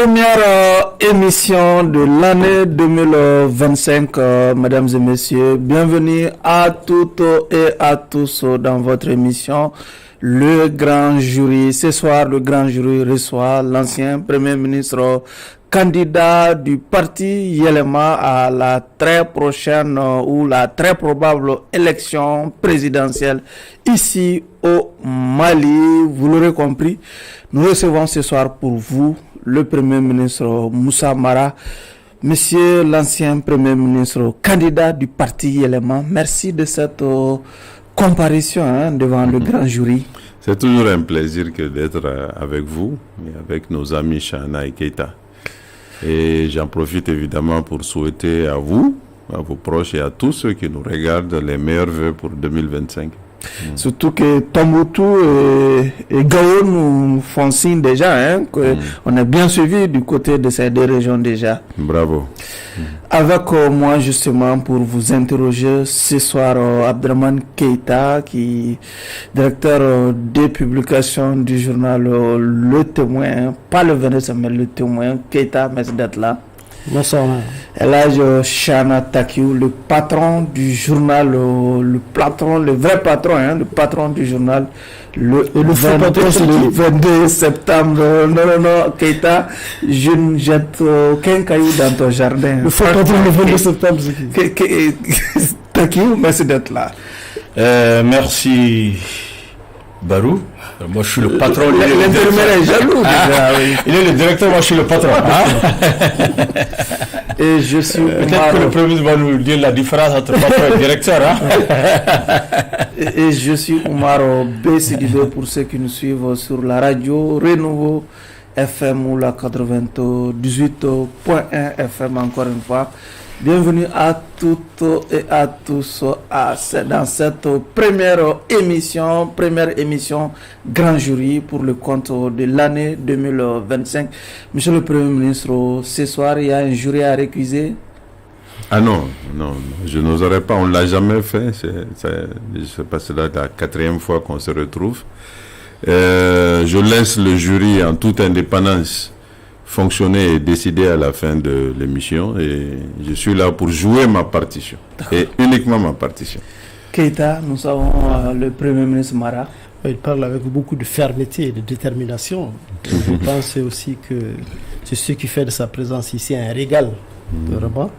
Première émission de l'année 2025, mesdames et messieurs. Bienvenue à toutes et à tous dans votre émission Le Grand Jury. Ce soir, le Grand Jury reçoit l'ancien Premier ministre candidat du parti Yelema à la très prochaine ou la très probable élection présidentielle ici au Mali. Vous l'aurez compris, nous recevons ce soir pour vous le Premier ministre Moussa Mara. Monsieur l'ancien Premier ministre candidat du parti Yelema, merci de cette comparution devant le grand jury. C'est toujours un plaisir d'être avec vous et avec nos amis Chana et Keita. Et j'en profite évidemment pour souhaiter à vous, à vos proches et à tous ceux qui nous regardent les meilleurs vœux pour 2025. Surtout que Tombouctou et Gao nous font signe déjà, qu'on est bien suivi du côté de ces deux régions déjà. Bravo. Avec moi justement pour vous interroger ce soir, Abdraman Keita, qui directeur des publications du journal Le Témoin, pas le Vénézuela mais Le Témoin. Keita, merci d'être là. Bonsoir. Elhadj Chana Takiou, le patron du journal, le vrai patron, le patron du journal, le 22 septembre. Non, Keita, je ne jette aucun caillou dans ton jardin. Le faux patron le 22 septembre, c'est qui? Takiou, merci d'être là. Merci Barou. Moi je suis le patron. L'intérimaire est jaloux. Il est le directeur, moi je suis le patron. Et je suis peut-être que le Premier ministre va nous dire la différence entre patron et directeur. Et je suis Oumar B. pour ceux qui nous suivent sur la radio Renouveau FM ou la 98.1 FM encore une fois. Bienvenue à toutes et à tous dans cette première émission Grand Jury pour le compte de l'année 2025. Monsieur le Premier ministre, ce soir, il y a un jury à récuser? Ah non, je n'oserais pas, on ne l'a jamais fait. C'est pas cela la 4e fois qu'on se retrouve. Je laisse le jury en toute indépendance fonctionner et décider à la fin de l'émission, et je suis là pour jouer ma partition et uniquement ma partition. Keita, nous avons le Premier ministre Mara. Il parle avec beaucoup de fermeté et de détermination. Je pense aussi que c'est ce qui fait de sa présence ici un régal. Vraiment.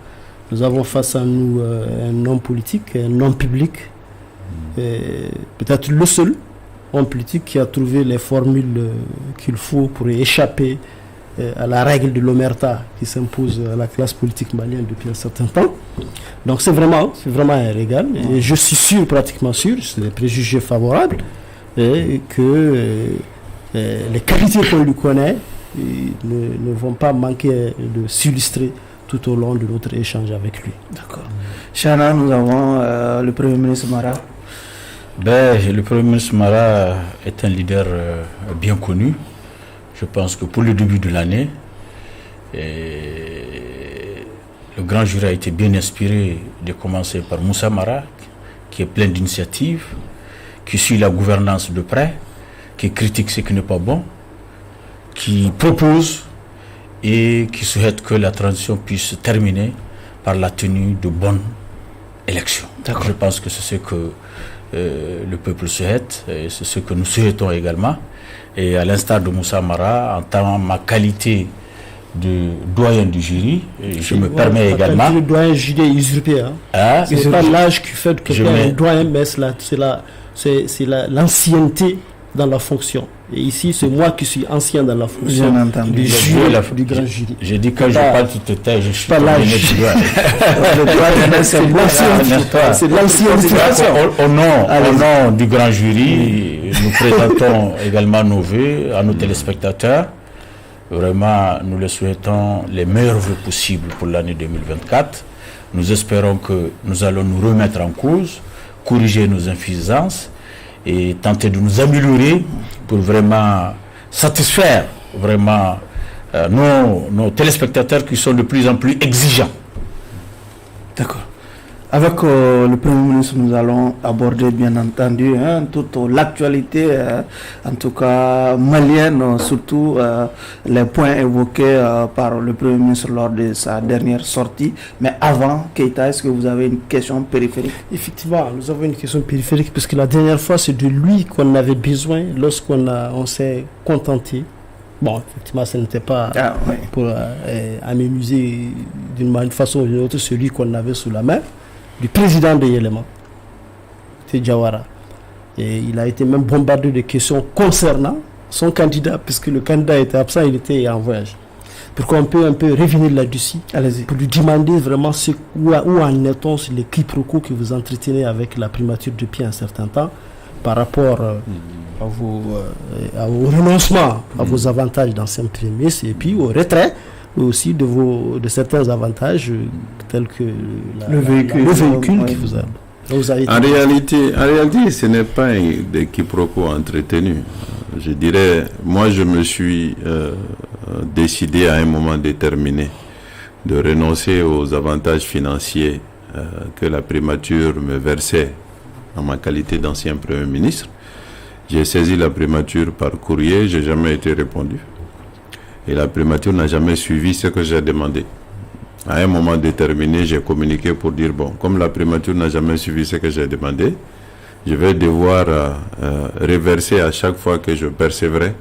Nous avons face à nous un homme politique, un homme public, peut-être le seul homme politique qui a trouvé les formules qu'il faut pour échapper à la règle de l'omerta qui s'impose à la classe politique malienne depuis un certain temps. Donc c'est vraiment un régal. Et je suis pratiquement sûr, c'est des préjugés favorables, et que les qualités qu'on lui connaît ne vont pas manquer de s'illustrer tout au long de notre échange avec lui. D'accord. Chana, nous avons le Premier ministre Mara. Le Premier ministre Mara est un leader bien connu. Je pense que pour le début de l'année, le grand jury a été bien inspiré de commencer par Moussa Mara, qui est plein d'initiatives, qui suit la gouvernance de près, qui critique ce qui n'est pas bon, qui propose et qui souhaite que la transition puisse se terminer par la tenue de bonnes élections. Je pense que c'est ce que le peuple souhaite, et c'est ce que nous souhaitons également. Et à l'instar de Moussa Mara, en tant ma qualité de doyen du jury, je me permets également... Le doyen jury est usurpé. C'est pas l'âge qui fait que quelqu'un est un doyen, mais c'est l'ancienneté dans la fonction. Et ici, c'est moi qui suis ancien dans la fonction du grand jury. J'ai dit que je parle tout le temps, je suis pas l'âge. C'est l'ancienneté. Au nom du grand jury, nous présentons également nos vœux à nos téléspectateurs. Vraiment, nous les souhaitons les meilleurs vœux possibles pour l'année 2024. Nous espérons que nous allons nous remettre en cause, corriger nos insuffisances et tenter de nous améliorer pour vraiment satisfaire vraiment nos téléspectateurs qui sont de plus en plus exigeants. D'accord. Avec le Premier ministre, nous allons aborder bien entendu toute l'actualité, en tout cas malienne, surtout les points évoqués par le Premier ministre lors de sa dernière sortie. Mais avant, Keïta, est-ce que vous avez une question périphérique? Effectivement, nous avons une question périphérique, parce que la dernière fois, c'est de lui qu'on avait besoin lorsqu'on s'est contenté. Bon, effectivement, ce n'était pas pour amuser d'une façon ou d'une autre celui qu'on avait sous la main, du président de Yéléma, c'est Jawara. Et il a été même bombardé de questions concernant son candidat, puisque le candidat était absent, il était en voyage. Pour qu'on peut un peu revenir là-dessus, pour lui demander vraiment où en est-on sur les quiproquos que vous entretenez avec la primature depuis un certain temps, par rapport à vos renoncements, à vos avantages d'ancien Premier ministre, et puis au retrait aussi de certains avantages tels que le véhicule qui vous a été... En réalité, ce n'est pas des quiproquos entretenus. Je dirais, moi je me suis décidé à un moment déterminé de renoncer aux avantages financiers que la primature me versait en ma qualité d'ancien Premier ministre. J'ai saisi la primature par courrier, je n'ai jamais été répondu. Et la primature n'a jamais suivi ce que j'ai demandé. À un moment déterminé, j'ai communiqué pour dire, bon, comme la primature n'a jamais suivi ce que j'ai demandé, je vais devoir reverser à chaque fois que je percevrai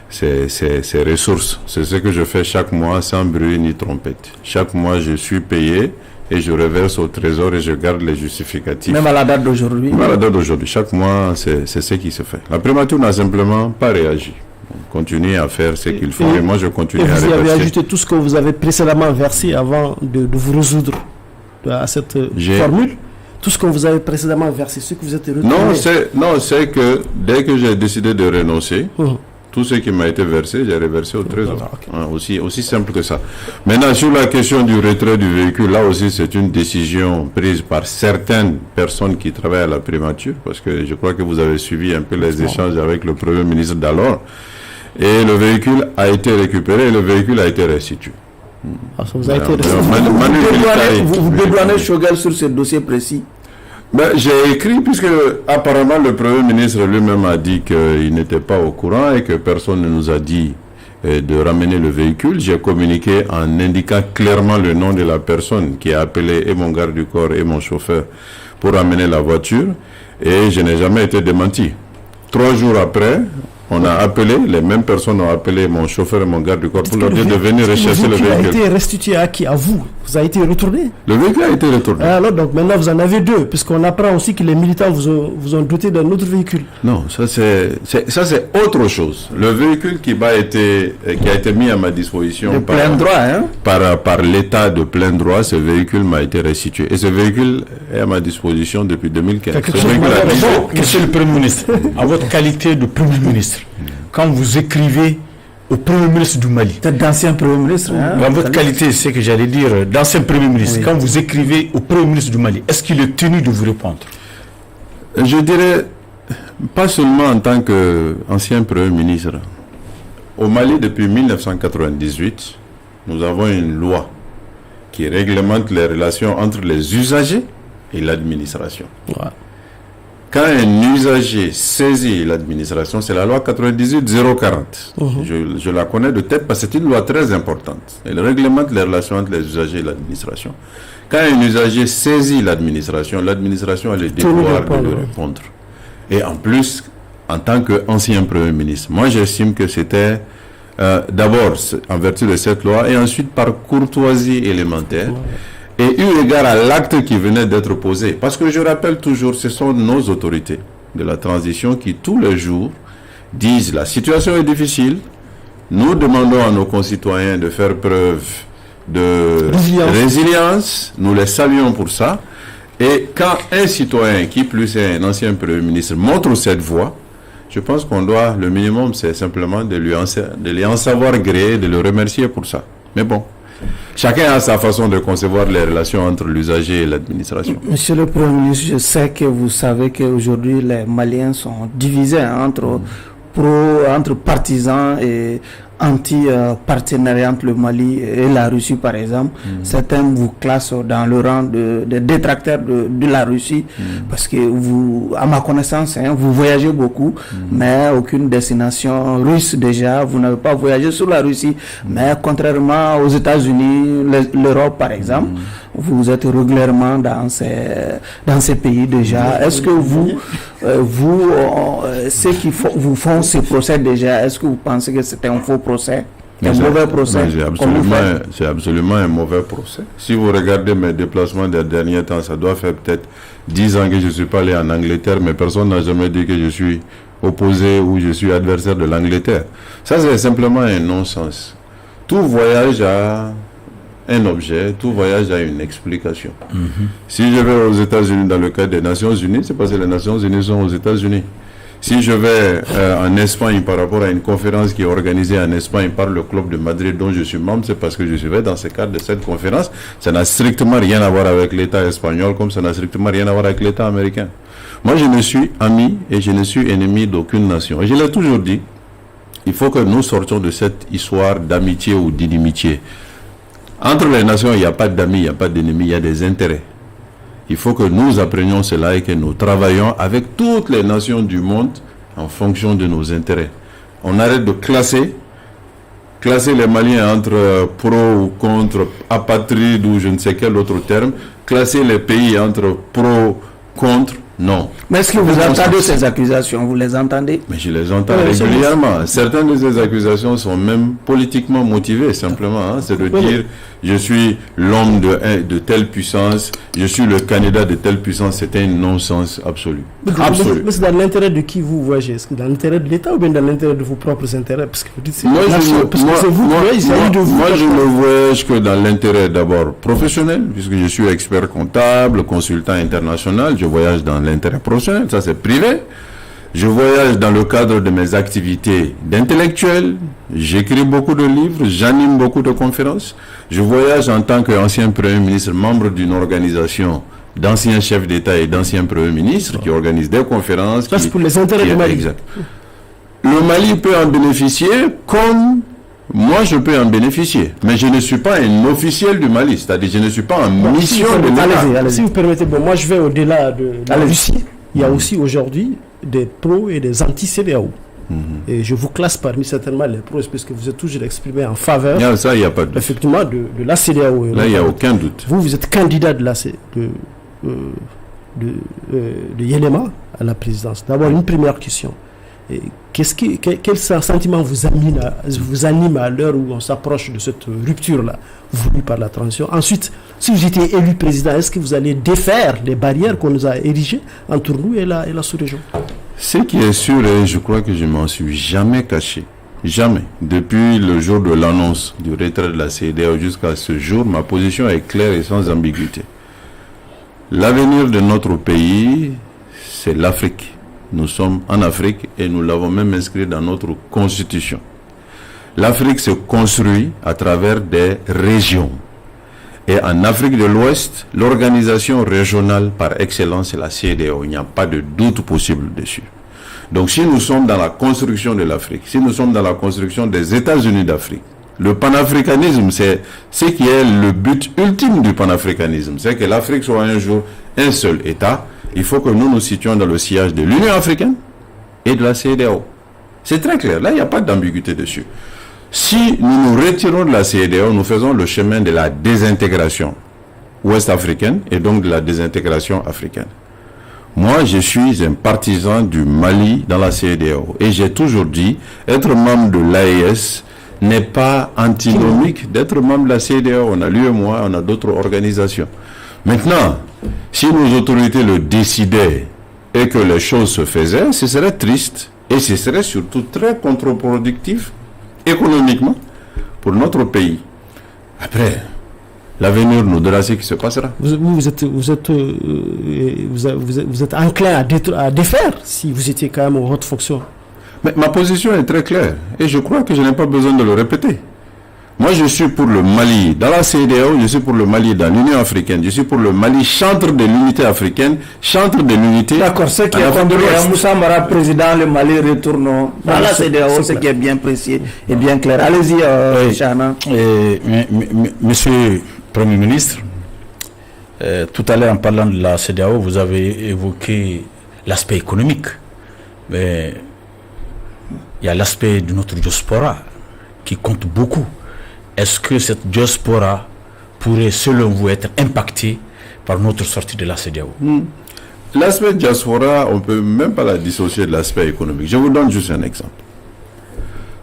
ces ressources. C'est ce que je fais chaque mois sans bruit ni trompette. Chaque mois, je suis payé et je reverse au trésor et je garde les justificatifs. Même à la date d'aujourd'hui? Même à la date d'aujourd'hui. Chaque mois, c'est ce qui se fait. La primature n'a simplement pas réagi. On continue à faire ce qu'il faut et moi je continue à reverser. Vous avez ajouté tout ce que vous avez précédemment versé avant de vous résoudre à cette formule? Tout ce que vous avez précédemment versé, ce que vous êtes retrouvé? Non, c'est que dès que j'ai décidé de renoncer, tout ce qui m'a été versé, j'ai reversé au trésor. Aussi simple que ça. Maintenant, sur la question du retrait du véhicule, là aussi, c'est une décision prise par certaines personnes qui travaillent à la primature, parce que je crois que vous avez suivi un peu les échanges avec le Premier ministre d'alors. Et le véhicule a été récupéré et le véhicule a été restitué. Vous dédouanez Choguel sur ce dossier précis? J'ai écrit, puisque apparemment le Premier ministre lui-même a dit qu'il n'était pas au courant et que personne ne nous a dit de ramener le véhicule. J'ai communiqué en indiquant clairement le nom de la personne qui a appelé et mon garde du corps et mon chauffeur pour ramener la voiture et je n'ai jamais été démenti. 3 jours après, on a appelé, les mêmes personnes ont appelé mon chauffeur et mon garde du corps pour leur dire de venir rechercher le véhicule. Le véhicule a été restitué à qui? À vous? Vous avez été retourné? Le véhicule a été retourné. Alors donc maintenant vous en avez 2, puisqu'on apprend aussi que les militants vous ont doté d'un autre véhicule. Non, ça c'est autre chose. Le véhicule qui a été mis à ma disposition de plein droit, par l'État de plein droit, ce véhicule m'a été restitué. Et ce véhicule est à ma disposition depuis 2015. Monsieur le Premier ministre, à votre qualité de Premier ministre, quand vous écrivez au Premier ministre du Mali, peut-être d'ancien Premier ministre, dans votre qualité, c'est ce que j'allais dire, d'ancien Premier ministre, quand vous écrivez au Premier ministre du Mali, est-ce qu'il est tenu de vous répondre? Je dirais, pas seulement en tant qu'ancien Premier ministre. Au Mali, depuis 1998, nous avons une loi qui réglemente les relations entre les usagers et l'administration. Ouais. Quand un usager saisit l'administration, c'est la loi 98-040. Je la connais de tête parce que c'est une loi très importante. Elle réglemente les relations entre les usagers et l'administration. Quand un usager saisit l'administration a le devoir de lui répondre. Et en plus, en tant qu'ancien Premier ministre, moi j'estime que c'était d'abord en vertu de cette loi et ensuite par courtoisie élémentaire. Et eu égard à l'acte qui venait d'être posé. Parce que je rappelle toujours, ce sont nos autorités de la transition qui, tous les jours, disent la situation est difficile. Nous demandons à nos concitoyens de faire preuve de résilience. Nous les saluons pour ça. Et quand un citoyen, qui plus est un ancien Premier ministre, montre cette voie, je pense qu'on doit, le minimum, c'est simplement de lui en savoir gré, de le remercier pour ça. Mais bon. Chacun a sa façon de concevoir les relations entre l'usager et l'administration. Monsieur le Premier ministre, je sais que vous savez qu'aujourd'hui les Maliens sont divisés entre partisans et anti-partenariat entre le Mali et la Russie, par exemple. Certains vous classent dans le rang de détracteurs de la Russie, parce que vous, à ma connaissance, vous voyagez beaucoup, mais aucune destination russe déjà, vous n'avez pas voyagé sur la Russie, mais contrairement aux États-Unis, l'Europe par exemple, vous êtes régulièrement dans ces pays déjà. Est-ce que ceux qui vous font ces procès déjà, est-ce que vous pensez que c'est un faux procès? Un mauvais procès? C'est absolument un mauvais procès. Si vous regardez mes déplacements des derniers temps, ça doit faire peut-être 10 ans que je ne suis pas allé en Angleterre, mais personne n'a jamais dit que je suis opposé ou je suis adversaire de l'Angleterre. Ça, c'est simplement un non-sens. Tout voyage a un objet, tout voyage a une explication. Si je vais aux États-Unis dans le cadre des Nations Unies, c'est parce que les Nations Unies sont aux États-Unis. Si je vais en Espagne par rapport à une conférence qui est organisée en Espagne par le club de Madrid dont je suis membre, c'est parce que je suis dans ce cadre de cette conférence. Ça n'a strictement rien à voir avec l'État espagnol comme ça n'a strictement rien à voir avec l'État américain. Moi, je ne suis ami et je ne suis ennemi d'aucune nation. Et je l'ai toujours dit, il faut que nous sortions de cette histoire d'amitié ou d'inimitié. Entre les nations, il n'y a pas d'amis, il n'y a pas d'ennemis, il y a des intérêts. Il faut que nous apprenions cela et que nous travaillions avec toutes les nations du monde en fonction de nos intérêts. On arrête de classer les Maliens entre pro ou contre, apatrides ou je ne sais quel autre terme, classer les pays entre pro, contre, non. Mais est-ce que vous entendez ces accusations? Vous les entendez? Mais je les entends régulièrement. Certaines de ces accusations sont même politiquement motivées, simplement. C'est de dire, je suis l'homme de telle puissance, je suis le candidat de telle puissance. C'est un non-sens absolu. Mais c'est dans l'intérêt de qui vous voyagez? Est-ce que dans l'intérêt de l'État ou bien dans l'intérêt de vos propres intérêts? Parce que vous dites, moi, je ne voyage que dans l'intérêt d'abord professionnel, puisque je suis expert comptable, consultant international. Je voyage dans l'intérêt professionnel, ça c'est privé. Je voyage dans le cadre de mes activités d'intellectuel. J'écris beaucoup de livres, j'anime beaucoup de conférences. Je voyage en tant qu'ancien Premier ministre, membre d'une organisation d'anciens chefs d'État et d'anciens Premiers ministres qui organisent des conférences. Ça, c'est pour les intérêts du Mali. Exact. Le Mali peut en bénéficier comme moi je peux en bénéficier. Mais je ne suis pas un officiel du Mali, c'est-à-dire je ne suis pas en mission de l'État. Si vous permettez, moi je vais au-delà de la Russie. Il y a aussi aujourd'hui des pros et des anti-CEDEAO. Et je vous classe parmi certainement les pros, parce que vous êtes toujours exprimé en faveur ça, y a pas de effectivement de la CEDEAO. Là, il n'y a aucun doute. Vous êtes candidat de Yéléma à la présidence. D'abord, une première question. Quel sentiment vous anime à l'heure où on s'approche de cette rupture-là, voulue par la transition? Ensuite, si vous étiez élu président, est-ce que vous allez défaire les barrières qu'on nous a érigées entre nous et la sous-région? Ce qui est sûr, et je crois que je m'en suis jamais caché, jamais. Depuis le jour de l'annonce du retrait de la CEDEAO jusqu'à ce jour, ma position est claire et sans ambiguïté. L'avenir de notre pays, c'est l'Afrique. Nous sommes en Afrique et nous l'avons même inscrit dans notre constitution. L'Afrique se construit à travers des régions. Et en Afrique de l'Ouest, l'organisation régionale par excellence, c'est la CEDEAO. Il n'y a pas de doute possible dessus. Donc si nous sommes dans la construction de l'Afrique, si nous sommes dans la construction des États-Unis d'Afrique, le panafricanisme, c'est ce qui est le but ultime du panafricanisme. C'est que l'Afrique soit un jour un seul État. Il faut que nous nous situions dans le sillage de l'Union africaine et de la CEDEAO. C'est très clair. Là, il n'y a pas d'ambiguïté dessus. Si nous nous retirons de la CEDEAO, nous faisons le chemin de la désintégration ouest-africaine et donc de la désintégration africaine. Moi, je suis un partisan du Mali dans la CEDEAO. Et j'ai toujours dit, être membre de l'AES n'est pas antinomique d'être membre de la CEDEAO. On a l'UEMOA, on a d'autres organisations. Maintenant, si nos autorités le décidaient et que les choses se faisaient, ce serait triste et ce serait surtout très contre-productif économiquement pour notre pays. Après, l'avenir nous dira ce qui se passera. Vous êtes enclin à défaire si vous étiez quand même en haute fonction. Mais ma position est très claire et je crois que je n'ai pas besoin de le répéter. Moi, je suis pour le Mali dans la CEDEAO, je suis pour le Mali dans l'Union africaine, je suis pour le Mali chantre de l'unité africaine, chantre de l'unité. D'accord, ce qui est compris, Moussa Mara, président, le Mali retourne dans la CEDEAO, ce qui est bien précis et bien clair. Allez-y, Chana. Monsieur le Premier ministre, tout à l'heure en parlant de la CEDEAO, vous avez évoqué l'aspect économique. Mais il y a l'aspect de notre diaspora qui compte beaucoup. Est-ce que cette diaspora pourrait, selon vous, être impactée par notre sortie de la CEDEAO? L'aspect diaspora, on ne peut même pas la dissocier de l'aspect économique. Je vous donne juste un exemple.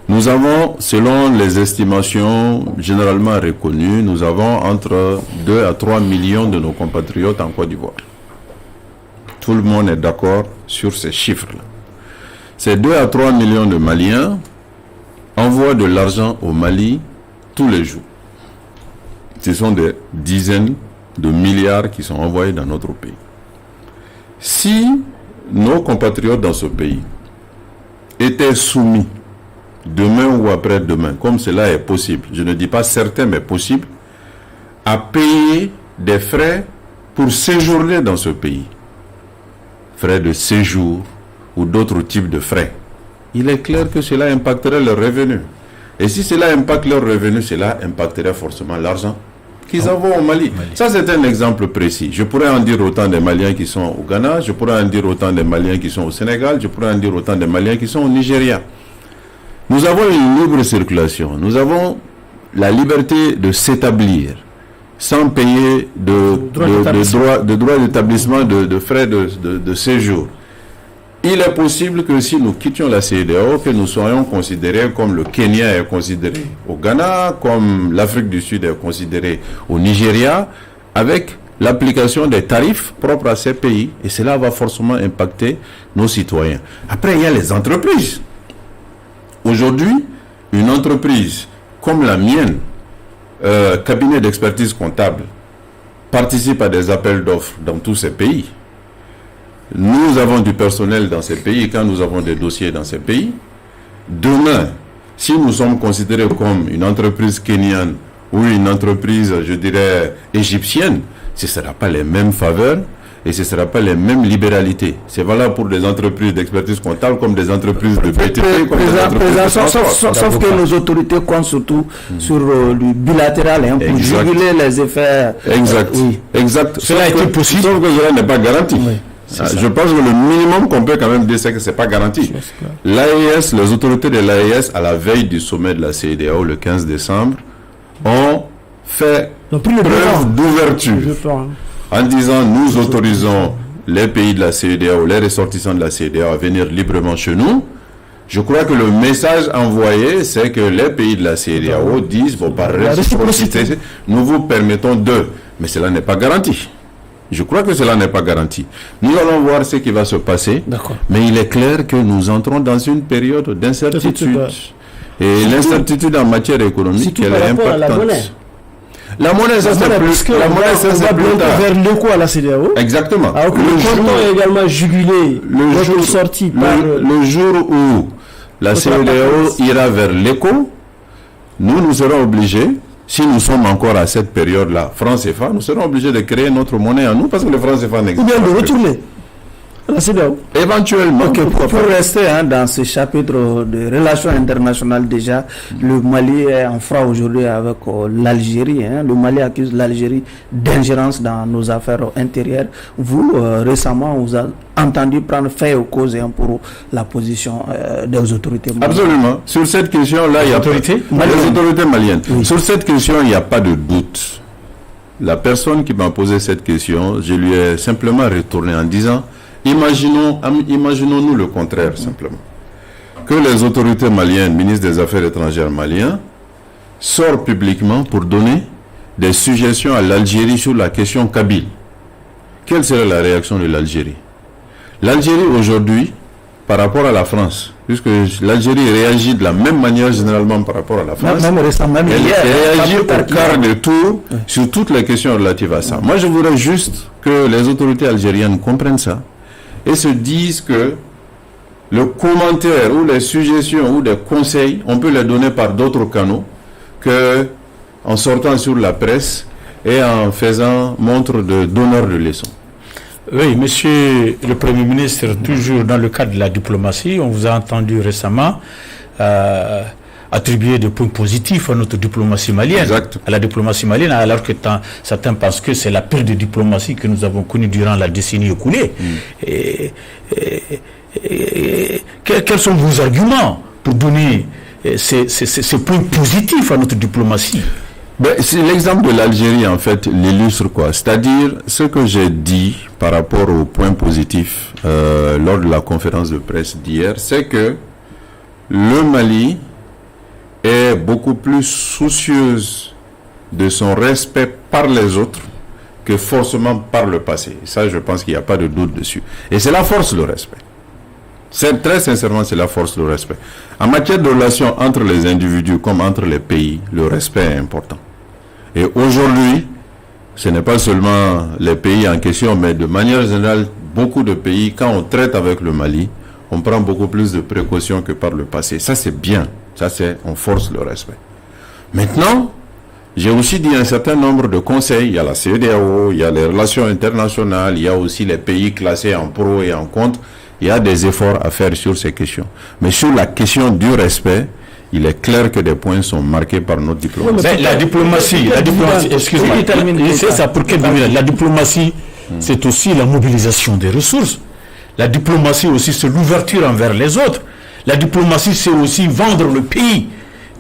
Nous avons, selon les estimations généralement reconnues, nous avons entre 2 à 3 millions de nos compatriotes en Côte d'Ivoire. Tout le monde est d'accord sur ces chiffres-là. Ces 2 à 3 millions de Maliens envoient de l'argent au Mali tous les jours. Ce sont des dizaines de milliards qui sont envoyés dans notre pays. Si nos compatriotes dans ce pays étaient soumis demain ou après-demain, comme cela est possible, je ne dis pas certain mais possible, à payer des frais pour séjourner dans ce pays, frais de séjour ou d'autres types de frais, il est clair que cela impacterait leurs revenus. Et si cela impacte leurs revenus, cela impacterait forcément l'argent qu'ils envoient au Mali. Ça, c'est un exemple précis. Je pourrais en dire autant des Maliens qui sont au Ghana, je pourrais en dire autant des Maliens qui sont au Sénégal, je pourrais en dire autant des Maliens qui sont au Nigeria. Nous avons une libre circulation, nous avons la liberté de s'établir sans payer de droits d'établissement, de frais de séjour. Il est possible que si nous quittions la CEDEAO, que nous soyons considérés comme le Kenya est considéré au Ghana, comme l'Afrique du Sud est considérée au Nigeria, avec l'application des tarifs propres à ces pays, et cela va forcément impacter nos citoyens. Après, il y a les entreprises. Aujourd'hui, une entreprise comme la mienne, cabinet d'expertise comptable, participe à des appels d'offres dans tous ces pays. Nous avons du personnel dans ces pays quand nous avons des dossiers dans ces pays. Demain, si nous sommes considérés comme une entreprise kenyane ou une entreprise, je dirais, égyptienne, ce ne sera pas les mêmes faveurs et ce ne sera pas les mêmes libéralités. C'est valable pour des entreprises d'expertise comptable comme des entreprises de BTP, comme des entreprises de transport. Sauf que nos autorités comptent surtout sur le bilatéral pour juguler les effets. Exact. Exact. Cela a été possible. Sauf que cela n'est pas garanti. Oui. Je pense que le minimum qu'on peut quand même dire, c'est que ce n'est pas garanti. L'AES, les autorités de l'AES, à la veille du sommet de la CEDEAO, le 15 décembre, ont fait preuve d'ouverture en disant nous autorisons les pays de la CEDEAO, les ressortissants de la CEDEAO à venir librement chez nous. Je crois que le message envoyé, c'est que les pays de la CEDEAO disent, bon, par réciprocité, nous vous permettons de, mais cela n'est pas garanti. Je crois que cela n'est pas garanti. Nous allons voir ce qui va se passer. Mais il est clair que nous entrons dans une période d'incertitude. Et l'incertitude en matière économique, elle est impactante. La monnaie, ça c'est plus. La monnaie, ça c'est plus tard. Vers l'écho à la CEDEAO. Exactement. Alors que le canton est également jugulé. Le jour où la CEDEAO ira vers l'écho, nous serons obligés. Si nous sommes encore à cette période-là, franc CFA, nous serons obligés de créer notre monnaie à nous parce que le franc CFA n'existe pas. Ou bien de retourner à la CEDEAO. Éventuellement. Pour rester dans ce chapitre de relations internationales déjà, le Mali est en froid aujourd'hui avec l'Algérie. Le Mali accuse l'Algérie d'ingérence dans nos affaires intérieures. Vous, récemment, vous avez entendu prendre fait aux causes pour la position des autorités maliennes. Absolument. Sur cette question-là, il y a les autorités maliennes. Oui. Sur cette question, il n'y a pas de doute. La personne qui m'a posé cette question, je lui ai simplement retourné en disant imaginons-nous le contraire simplement. Que les autorités maliennes, ministre des Affaires étrangères malien, sortent publiquement pour donner des suggestions à l'Algérie sur la question kabyle. Quelle serait la réaction de l'Algérie? L'Algérie aujourd'hui, par rapport à la France, puisque l'Algérie réagit de la même manière généralement par rapport à la France, elle réagit au quart de tour sur toutes les questions relatives à ça. Moi, je voudrais juste que les autorités algériennes comprennent ça et se disent que le commentaire ou les suggestions ou des conseils, on peut les donner par d'autres canaux, qu'en sortant sur la presse et en faisant montre de donneur de leçons. Oui, monsieur le Premier ministre, toujours dans le cadre de la diplomatie, on vous a entendu récemment attribuer des points positifs à notre diplomatie malienne, Exact. à la diplomatie malienne, alors que certains pensent que c'est la pire de diplomatie que nous avons connue durant la décennie écoulée. Quels sont vos arguments pour donner ces points positifs à notre diplomatie? C'est l'exemple de l'Algérie, en fait, l'illustre quoi. C'est-à-dire, ce que j'ai dit par rapport aux points positifs lors de la conférence de presse d'hier, c'est que le Mali est beaucoup plus soucieuse de son respect par les autres que forcément par le passé. Ça, je pense qu'il n'y a pas de doute dessus. Et c'est la force, le respect. Très sincèrement, c'est la force, le respect. En matière de relations entre les individus comme entre les pays, le respect est important. Et aujourd'hui, ce n'est pas seulement les pays en question, mais de manière générale, beaucoup de pays, quand on traite avec le Mali, on prend beaucoup plus de précautions que par le passé. Ça, c'est bien. Ça, on force le respect. Maintenant, j'ai aussi dit un certain nombre de conseils. Il y a la CEDEAO, il y a les relations internationales, il y a aussi les pays classés en pro et en contre. Il y a des efforts à faire sur ces questions. Mais sur la question du respect, il est clair que des points sont marqués par notre diplomatie. Mais la diplomatie, excusez-moi, c'est ça pour quelle division? La diplomatie, c'est aussi la mobilisation des ressources. La diplomatie aussi, c'est l'ouverture envers les autres. La diplomatie, c'est aussi vendre le pays.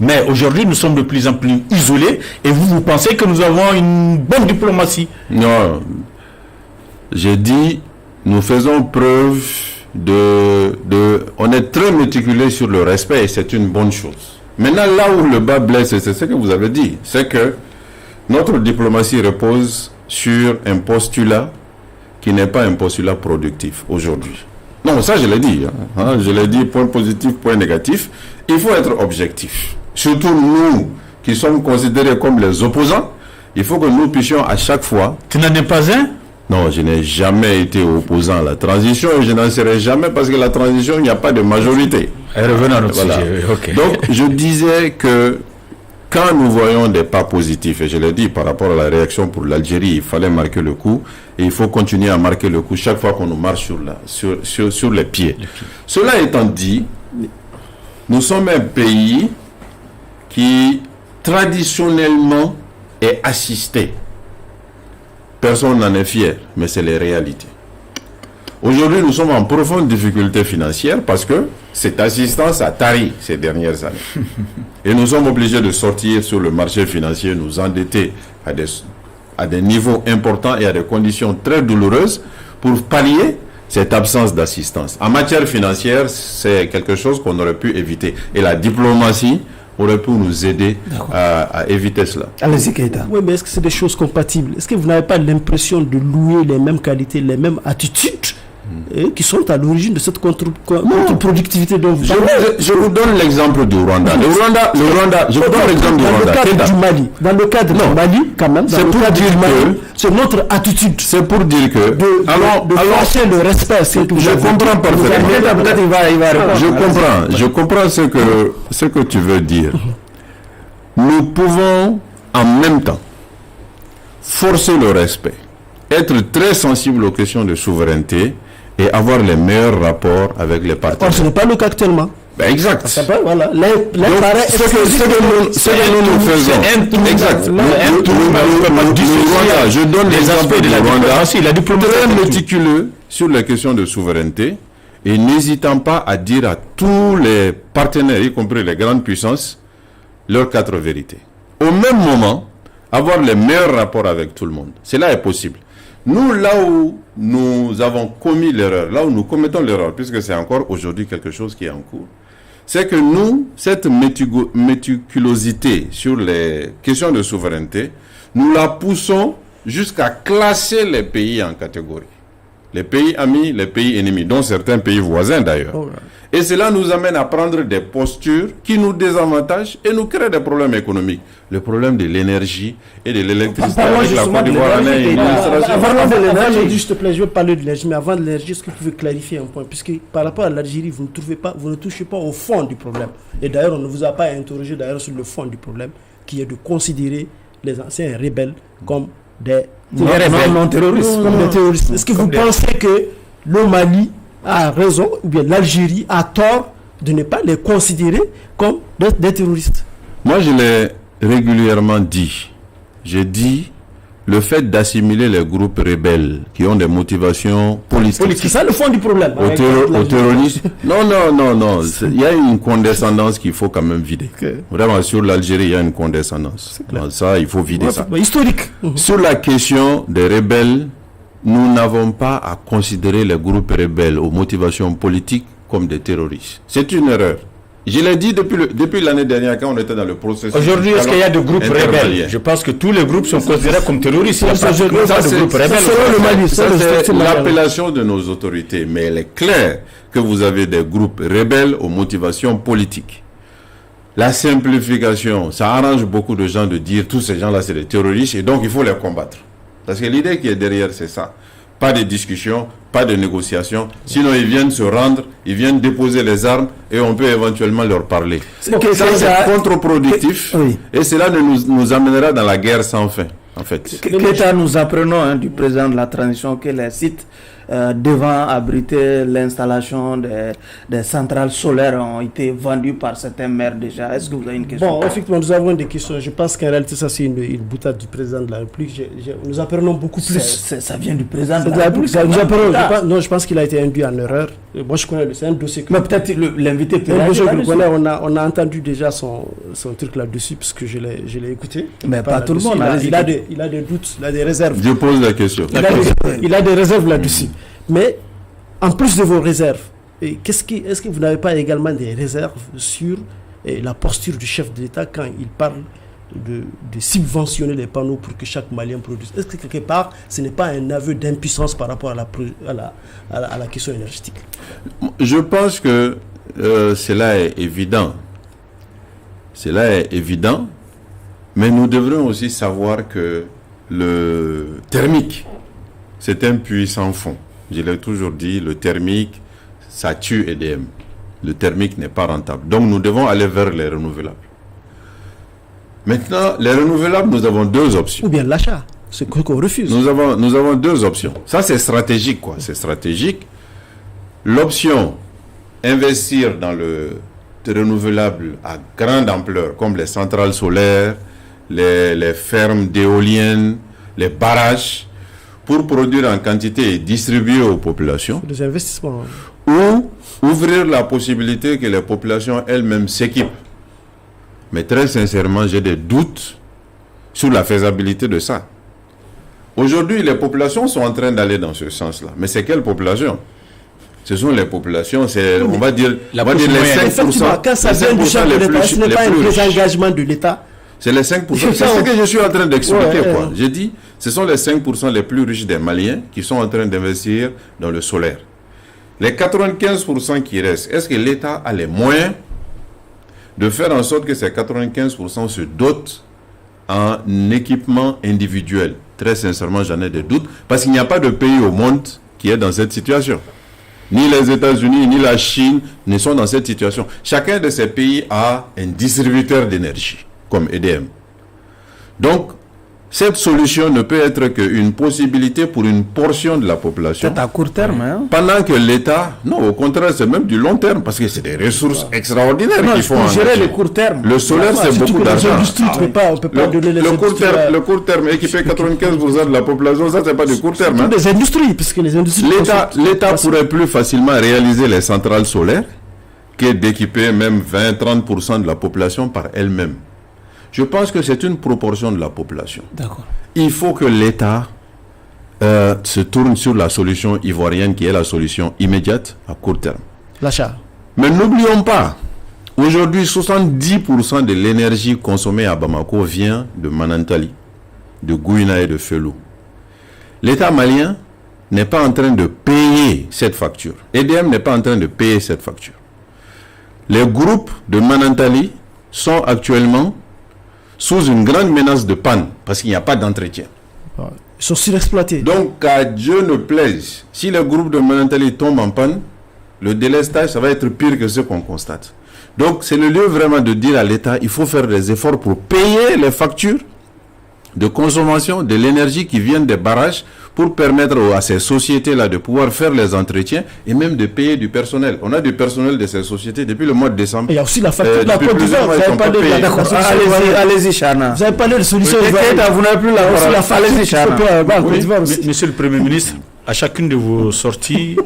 Mais aujourd'hui, nous sommes de plus en plus isolés et vous pensez que nous avons une bonne diplomatie? Non. J'ai dit, nous faisons preuve on est très méticuleux sur le respect et c'est une bonne chose. Maintenant, là où le bas blesse, c'est ce que vous avez dit, c'est que notre diplomatie repose sur un postulat qui n'est pas un postulat productif aujourd'hui. Non, ça je l'ai dit. Je l'ai dit, point positif, point négatif. Il faut être objectif. Surtout nous qui sommes considérés comme les opposants, il faut que nous puissions à chaque fois... Tu n'en es pas un? Non, je n'ai jamais été opposant à la transition et je n'en serai jamais parce que la transition, il n'y a pas de majorité. Et revenons à notre sujet. Okay. Donc, je disais que quand nous voyons des pas positifs, et je l'ai dit par rapport à la réaction pour l'Algérie, il fallait marquer le coup et il faut continuer à marquer le coup chaque fois qu'on nous marche sur les pieds. Cela étant dit, nous sommes un pays qui traditionnellement est assisté. Personne n'en est fier, mais c'est les réalités. Aujourd'hui, nous sommes en profonde difficulté financière parce que cette assistance a tari ces dernières années. Et nous sommes obligés de sortir sur le marché financier, nous endetter à des niveaux importants et à des conditions très douloureuses pour pallier cette absence d'assistance. En matière financière, c'est quelque chose qu'on aurait pu éviter. Et la diplomatie aurait pu nous aider à éviter cela. Allez-y, Keïta. Oui, mais est-ce que c'est des choses compatibles? Est-ce que vous n'avez pas l'impression de louer les mêmes qualités, les mêmes attitudes qui sont à l'origine de cette contre-productivité dont vous parlez? Je vous donne l'exemple du Rwanda. Le Rwanda, je vous donne l'exemple du Rwanda. Dans le cadre du Mali, quand même, c'est pour dire que c'est notre attitude. C'est pour dire que de chercher le respect. Je comprends parfaitement. Je comprends ce que tu veux dire. Nous pouvons en même temps forcer le respect, être très sensible aux questions de souveraineté et avoir les meilleurs rapports avec les partenaires. Ce n'est pas le cas actuellement. Exact. Voilà. Ce que nous faisons. Exact. Je donne l'exemple du Rwanda, très méticuleux sur les questions de souveraineté et n'hésitant pas à dire à tous les partenaires, y compris les grandes puissances, leurs 4 vérités. Au même moment, avoir les meilleurs rapports avec tout le monde. Cela est possible. Nous, là où nous avons commis l'erreur, là où nous commettons l'erreur, puisque c'est encore aujourd'hui quelque chose qui est en cours, c'est que nous, cette méticulosité sur les questions de souveraineté, nous la poussons jusqu'à classer les pays en catégories. Les pays amis, les pays ennemis, dont certains pays voisins d'ailleurs. Oh, et cela nous amène à prendre des postures qui nous désavantagent et nous créent des problèmes économiques. Le problème de l'énergie et de l'électricité avec la Côte d'Ivoire. Avant de l'énergie, s'il te plaît, je vais parler de l'énergie, mais avant de l'énergie, est-ce que vous pouvez clarifier un point? Puisque par rapport à l'Algérie, vous ne touchez pas au fond du problème. Et d'ailleurs, on ne vous a pas interrogé d'ailleurs sur le fond du problème, qui est de considérer les anciens rebelles comme des terroristes. Est-ce que vous pensez que le Mali a raison, ou bien l'Algérie a tort de ne pas les considérer comme des terroristes? Moi, je l'ai régulièrement dit. J'ai dit le fait d'assimiler les groupes rebelles qui ont des motivations politiques. C'est ça le fond du problème. Aux terroristes. Non. Il y a une condescendance qu'il faut quand même vider. Vraiment, sur l'Algérie, il y a une condescendance. Ça, il faut vider ça. Historique. Sur la question des rebelles, nous n'avons pas à considérer les groupes rebelles aux motivations politiques comme des terroristes. C'est une erreur. Je l'ai dit depuis l'année dernière quand on était dans le processus. Aujourd'hui, est-ce qu'il y a des groupes rebelles? Je pense que tous les groupes sont considérés comme terroristes. C'est l'appellation de nos autorités. Mais il est clair que vous avez des groupes rebelles aux motivations politiques. La simplification, ça arrange beaucoup de gens de dire tous ces gens-là c'est des terroristes et donc il faut les combattre. Parce que l'idée qui est derrière, c'est ça. Pas de discussion, pas de négociation. Sinon, ils viennent se rendre, ils viennent déposer les armes et on peut éventuellement leur parler. Ça, c'est contre-productif. Et cela nous amènera dans la guerre sans fin, en fait. Keita, nous apprenons du président de la transition que les sites devant abriter l'installation des centrales solaires ont été vendus par certains maires déjà. Est-ce que vous avez une question? Bon, effectivement, nous avons des questions. Je pense qu'en réalité, ça c'est une boutade du président de la République. Nous apprenons beaucoup plus. Ça vient du président de la République. Je pense qu'il a été induit en erreur. Moi, je connais, c'est un dossier que... Mais peut-être l'invité peut on a entendu déjà son truc là-dessus, parce que je l'ai écouté. Mais pas tout le monde. Il a des doutes, il a des réserves. Je pose la question. Il a des réserves là-dessus. Mais en plus de vos réserves, est-ce que vous n'avez pas également des réserves sur la posture du chef de l'État quand il parle de subventionner les panneaux pour que chaque Malien produise? Est-ce que quelque part, ce n'est pas un aveu d'impuissance par rapport à la question énergétique? Je pense que cela est évident. Cela est évident, mais nous devrions aussi savoir que le thermique, c'est un puits sans fond. Je l'ai toujours dit, le thermique, ça tue EDM. Le thermique n'est pas rentable. Donc nous devons aller vers les renouvelables. Maintenant, les renouvelables, nous avons deux options. Ou bien l'achat, c'est qu'on refuse. Nous avons deux options. Ça, c'est stratégique, quoi. C'est stratégique. L'option, investir dans le renouvelable à grande ampleur, comme les centrales solaires, les fermes d'éoliennes, les barrages, pour produire en quantité et distribuer aux populations. Des investissements. Ou ouvrir la possibilité que les populations elles-mêmes s'équipent. Mais très sincèrement, j'ai des doutes sur la faisabilité de ça. Aujourd'hui, les populations sont en train d'aller dans ce sens-là. Mais c'est quelle population? Ce sont les populations, on va dire les 5%. Quand ça vient du champ de l'État, ce n'est pas un désengagement de l'État. C'est les 5%. C'est ce que je suis en train d'expliquer. J'ai dit, ce sont les 5% les plus riches des Maliens qui sont en train d'investir dans le solaire. Les 95% qui restent, est-ce que l'État a les moyens de faire en sorte que ces 95% se dotent en équipement individuel? Très sincèrement, j'en ai des doutes, parce qu'il n'y a pas de pays au monde qui est dans cette situation. Ni les États-Unis, ni la Chine ne sont dans cette situation. Chacun de ces pays a un distributeur d'énergie, comme EDM. Donc, cette solution ne peut être qu'une possibilité pour une portion de la population. C'est à court terme. Hein? Pendant que l'État, non, au contraire, c'est même du long terme, parce que c'est des ressources extraordinaires qu'il faut gérer le court terme. Le solaire, c'est beaucoup d'argent. On peut pas donner les le court terme, équiper 95% de la population, ça, c'est pas du court terme. Des industries, parce que les industries... L'État pourrait plus facilement réaliser les centrales solaires que d'équiper même 20-30% de la population par elle-même. Je pense que c'est une proportion de la population. D'accord. Il faut que l'État se tourne sur la solution ivoirienne qui est la solution immédiate à court terme. L'achat. Mais n'oublions pas, aujourd'hui 70% de l'énergie consommée à Bamako vient de Manantali, de Gouina et de Felou. L'État malien n'est pas en train de payer cette facture. EDM n'est pas en train de payer cette facture. Les groupes de Manantali sont actuellement sous une grande menace de panne, parce qu'il n'y a pas d'entretien. Ils sont surexploités. Donc, à Dieu ne plaise, si le groupe de Manantali tombe en panne, le délestage, ça va être pire que ce qu'on constate. Donc, c'est le lieu vraiment de dire à l'État, il faut faire des efforts pour payer les factures de consommation de l'énergie qui viennent des barrages pour permettre à ces sociétés-là de pouvoir faire les entretiens et même de payer du personnel. On a du personnel de ces sociétés depuis le mois de décembre. Il y a aussi la facture de la Côte d'Ivoire. Vous n'avez pas de allez-y, Chana. Vous avez parlé de solution. Vous n'avez plus la parole. Allez-y, Chana. Monsieur le Premier ministre, à chacune de vos sorties,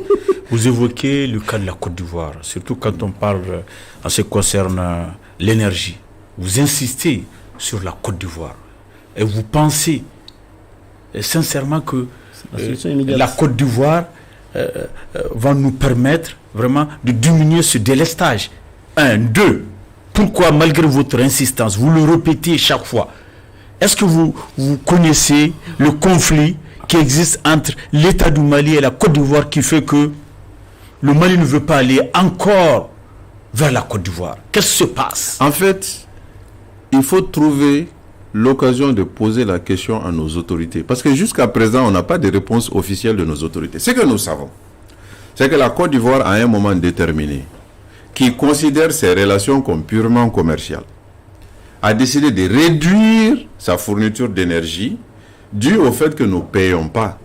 vous évoquez le cas de la Côte d'Ivoire, surtout quand on parle en ce qui concerne l'énergie. Vous insistez sur la Côte d'Ivoire et vous pensez sincèrement que la Côte d'Ivoire va nous permettre vraiment de diminuer ce délestage. 1, 2. Pourquoi, malgré votre insistance, vous le répétez chaque fois? Est-ce que vous connaissez le conflit qui existe entre l'État du Mali et la Côte d'Ivoire qui fait que le Mali ne veut pas aller encore vers la Côte d'Ivoire? Qu'est-ce qui se passe? En fait, il faut trouver l'occasion de poser la question à nos autorités. Parce que jusqu'à présent, on n'a pas de réponse officielle de nos autorités. Ce que nous savons, c'est que la Côte d'Ivoire, à un moment déterminé, qui considère ses relations comme purement commerciales, a décidé de réduire sa fourniture d'énergie dû au fait que nous ne payons pas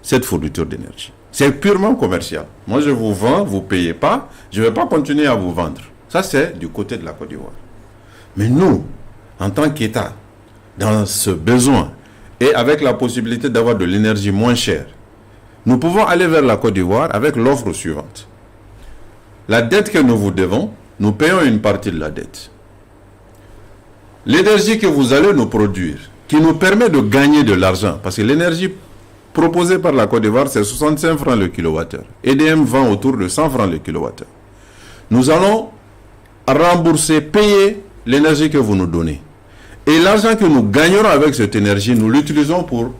cette fourniture d'énergie. C'est purement commercial. Moi, je vous vends, vous ne payez pas, je ne vais pas continuer à vous vendre. Ça, c'est du côté de la Côte d'Ivoire. Mais nous, en tant qu'État, dans ce besoin et avec la possibilité d'avoir de l'énergie moins chère, nous pouvons aller vers la Côte d'Ivoire avec l'offre suivante. La dette que nous vous devons, nous payons une partie de la dette. L'énergie que vous allez nous produire, qui nous permet de gagner de l'argent, parce que l'énergie proposée par la Côte d'Ivoire, c'est 65 francs le kilowattheure. EDM vend autour de 100 francs le kilowattheure. Nous allons rembourser, payer l'énergie que vous nous donnez. Et l'argent que nous gagnerons avec cette énergie, nous l'utilisons pour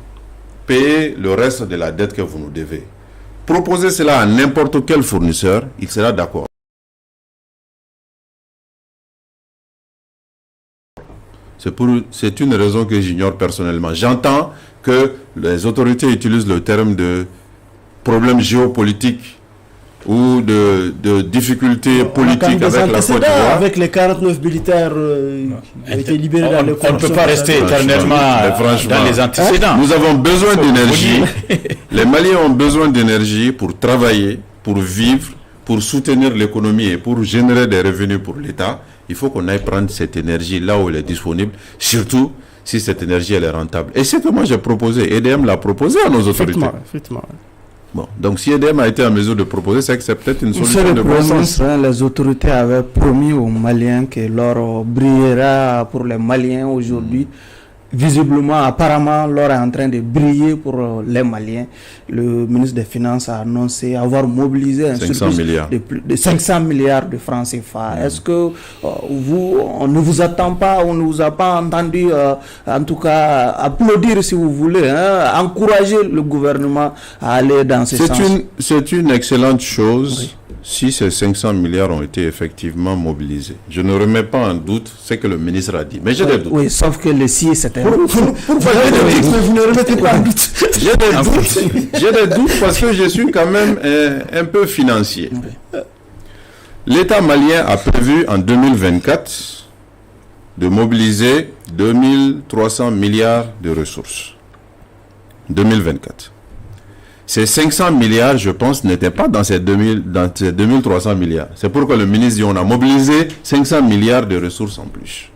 payer le reste de la dette que vous nous devez. Proposez cela à n'importe quel fournisseur, il sera d'accord. C'est une raison que j'ignore personnellement. J'entends que les autorités utilisent le terme de problème géopolitique ou de difficultés politiques avec la Côte d'Ivoire. Avec les 49 militaires qui ont été libérés dans les on ne peut pas rester éternellement dans les antécédents. Nous avons besoin d'énergie. Les Maliens ont besoin d'énergie pour travailler, pour vivre, pour soutenir l'économie et pour générer des revenus pour l'État. Il faut qu'on aille prendre cette énergie là où elle est disponible, surtout si cette énergie elle est rentable. Et c'est que moi j'ai proposé, EDM l'a proposé à nos autorités. Effectivement. Bon, donc si EDM a été en mesure de proposer, c'est que c'est peut-être une solution de bon sens. Les autorités avaient promis aux Maliens que l'or brillera pour les Maliens aujourd'hui. Visiblement, apparemment, l'or est en train de briller pour les Maliens. Le ministre des Finances a annoncé avoir mobilisé un surplus de 500 milliards de francs CFA. Est-ce que on ne vous attend pas, on ne vous a pas entendu, en tout cas, applaudir si vous voulez, encourager le gouvernement à aller dans ce sens? C'est une excellente chose. Oui. Si ces 500 milliards ont été effectivement mobilisés. Je ne remets pas en doute ce que le ministre a dit. Mais j'ai des doutes. Oui, sauf que le si c'était... Pourquoi vous ne remettez pas en doute? J'ai des doutes parce que je suis quand même un peu financier. Oui. L'État malien a prévu en 2024 de mobiliser 2300 milliards de ressources. 2024. Ces 500 milliards, je pense, n'étaient pas dans ces 2300 milliards. C'est pourquoi le ministre dit on a mobilisé 500 milliards de ressources en plus.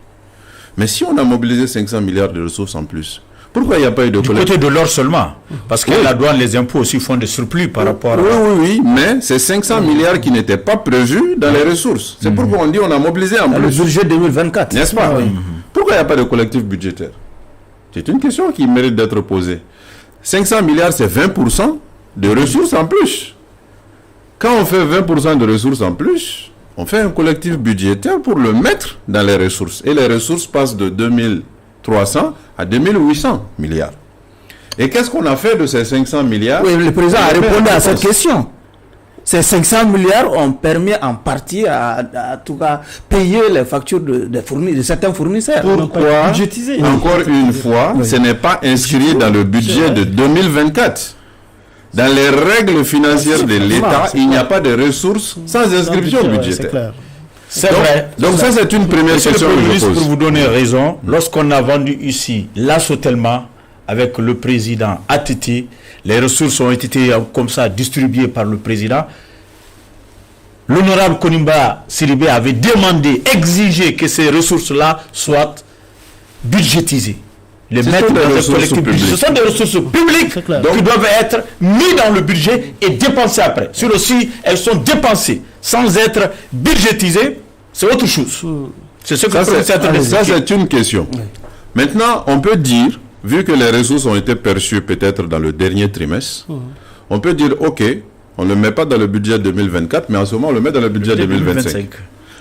Mais si on a mobilisé 500 milliards de ressources en plus, pourquoi il n'y a pas eu de collecte? Du côté de l'or seulement. Parce que la douane, les impôts aussi font des surplus par rapport à... Oui, mais c'est 500 milliards qui n'étaient pas prévus dans les ressources. C'est pourquoi on dit on a mobilisé en plus. Le budget 2024. N'est-ce pas? Pourquoi il n'y a pas de collectif budgétaire? C'est une question qui mérite d'être posée. 500 milliards, c'est 20% de ressources en plus. Quand on fait 20% de ressources en plus, on fait un collectif budgétaire pour le mettre dans les ressources. Et les ressources passent de 2300 à 2800 milliards. Et qu'est-ce qu'on a fait de ces 500 milliards? Oui, le président a répondu à cette question. Ces 500 milliards ont permis en partie à tout cas payer les factures de certains fournisseurs. Pourquoi, encore une fois, ce n'est pas inscrit dans le budget de 2024? Dans les règles financières de l'État, il n'y a pas de ressources sans inscription budgétaire. C'est vrai. Donc ça, c'est une première Monsieur question le que Premier je ministre, pose. pour vous donner raison, lorsqu'on a vendu ici l'Assotelma avec le président ATT, les ressources ont été comme ça distribuées par le président. L'honorable Konimba Siribé avait demandé, exigé que ces ressources-là soient budgétisées. Les mettre dans les collectivités. Ce sont des ressources publiques qui doivent être mises dans le budget et dépensées après. Sur aussi, elles sont dépensées sans être budgétisées, c'est autre chose. C'est ce que ça, c'est une question. Oui. Maintenant, on peut dire, vu que les ressources ont été perçues peut-être dans le dernier trimestre, on peut dire, ok, on ne le met pas dans le budget 2024, mais en ce moment, on le met dans le budget 2025.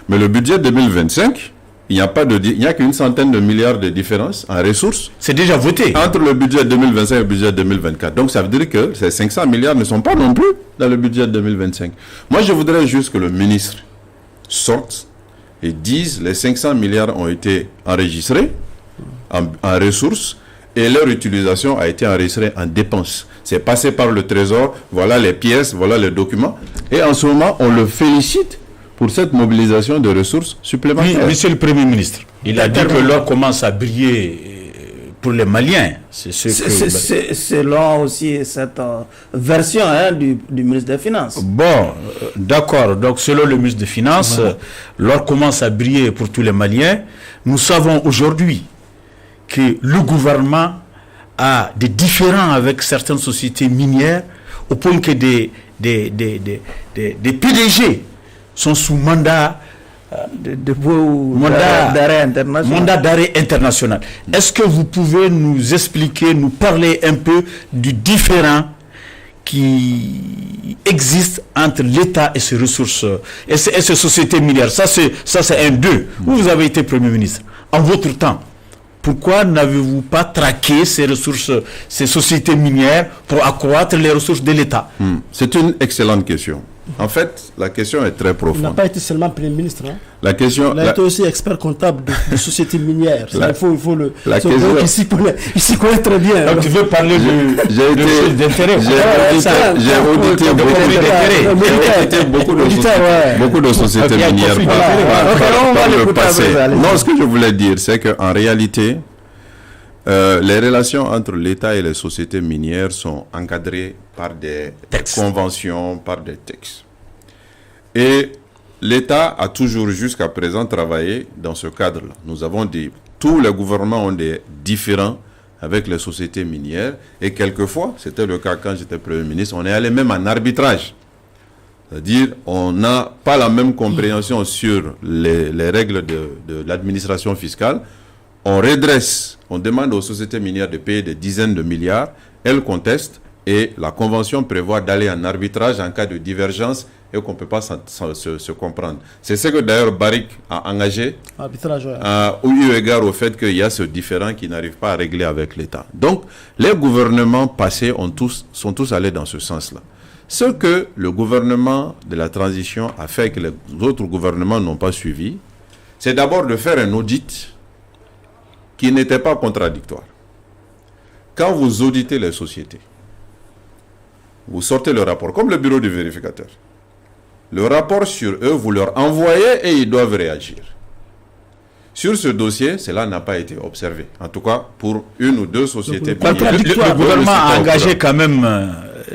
Mais le budget 2025, il n'y a qu'une centaine de milliards de différence en ressources. C'est déjà voté. Entre le budget 2025 et le budget 2024. Donc, ça veut dire que ces 500 milliards ne sont pas non plus dans le budget 2025. Moi, je voudrais juste que le ministre sorte et dise les 500 milliards ont été enregistrés en ressources et leur utilisation a été enregistrée en dépenses. C'est passé par le Trésor, voilà les pièces, voilà les documents. Et en ce moment, on le félicite pour cette mobilisation de ressources supplémentaires. Oui, monsieur le Premier ministre, il a dit que l'or commence à briller pour les Maliens. C'est selon aussi cette version du ministre des Finances. Bon, d'accord. Donc, selon le ministre des Finances, l'or commence à briller pour tous les Maliens. Nous savons aujourd'hui que le gouvernement a des différends avec certaines sociétés minières au point que des PDG sont sous mandat d'arrêt international. Est-ce que vous pouvez nous expliquer, nous parler un peu du différend qui existe entre l'État et ses ressources et ses sociétés minières? Ça c'est un deux. Vous avez été Premier ministre. En votre temps, pourquoi n'avez-vous pas traqué ces ressources, ces sociétés minières pour accroître les ressources de l'État? C'est une excellente question. En fait, la question est très profonde. Il n'a pas été seulement Premier ministre. Hein. La question, il a été aussi expert comptable de sociétés minières. Il faut le. La question, il s'y connaît très bien. Donc tu veux parler de choses d'intérêt. J'ai audité beaucoup de sociétés minières par le passé. Non, ce que je voulais dire, c'est qu'en réalité, les relations entre l'État et les sociétés minières sont encadrées par des conventions, par des textes. Et l'État a toujours jusqu'à présent travaillé dans ce cadre-là. Nous avons dit, tous les gouvernements ont des différends avec les sociétés minières et quelquefois, c'était le cas quand j'étais Premier ministre, on est allé même en arbitrage. C'est-à-dire, on n'a pas la même compréhension sur les règles de l'administration fiscale. On redresse, on demande aux sociétés minières de payer des dizaines de milliards, elles contestent et la convention prévoit d'aller en arbitrage en cas de divergence et qu'on ne peut pas se comprendre. C'est ce que d'ailleurs Barrick a engagé, eu égard au fait qu'il y a ce différend qui n'arrive pas à régler avec l'État. Donc, les gouvernements passés sont tous allés dans ce sens-là. Ce que le gouvernement de la transition a fait que les autres gouvernements n'ont pas suivi, c'est d'abord de faire un audit qui n'était pas contradictoire. Quand vous auditez les sociétés, vous sortez le rapport, comme le bureau du vérificateur. Le rapport sur eux, vous leur envoyez et ils doivent réagir. Sur ce dossier, cela n'a pas été observé. En tout cas, pour une ou deux sociétés. Le gouvernement a engagé quand même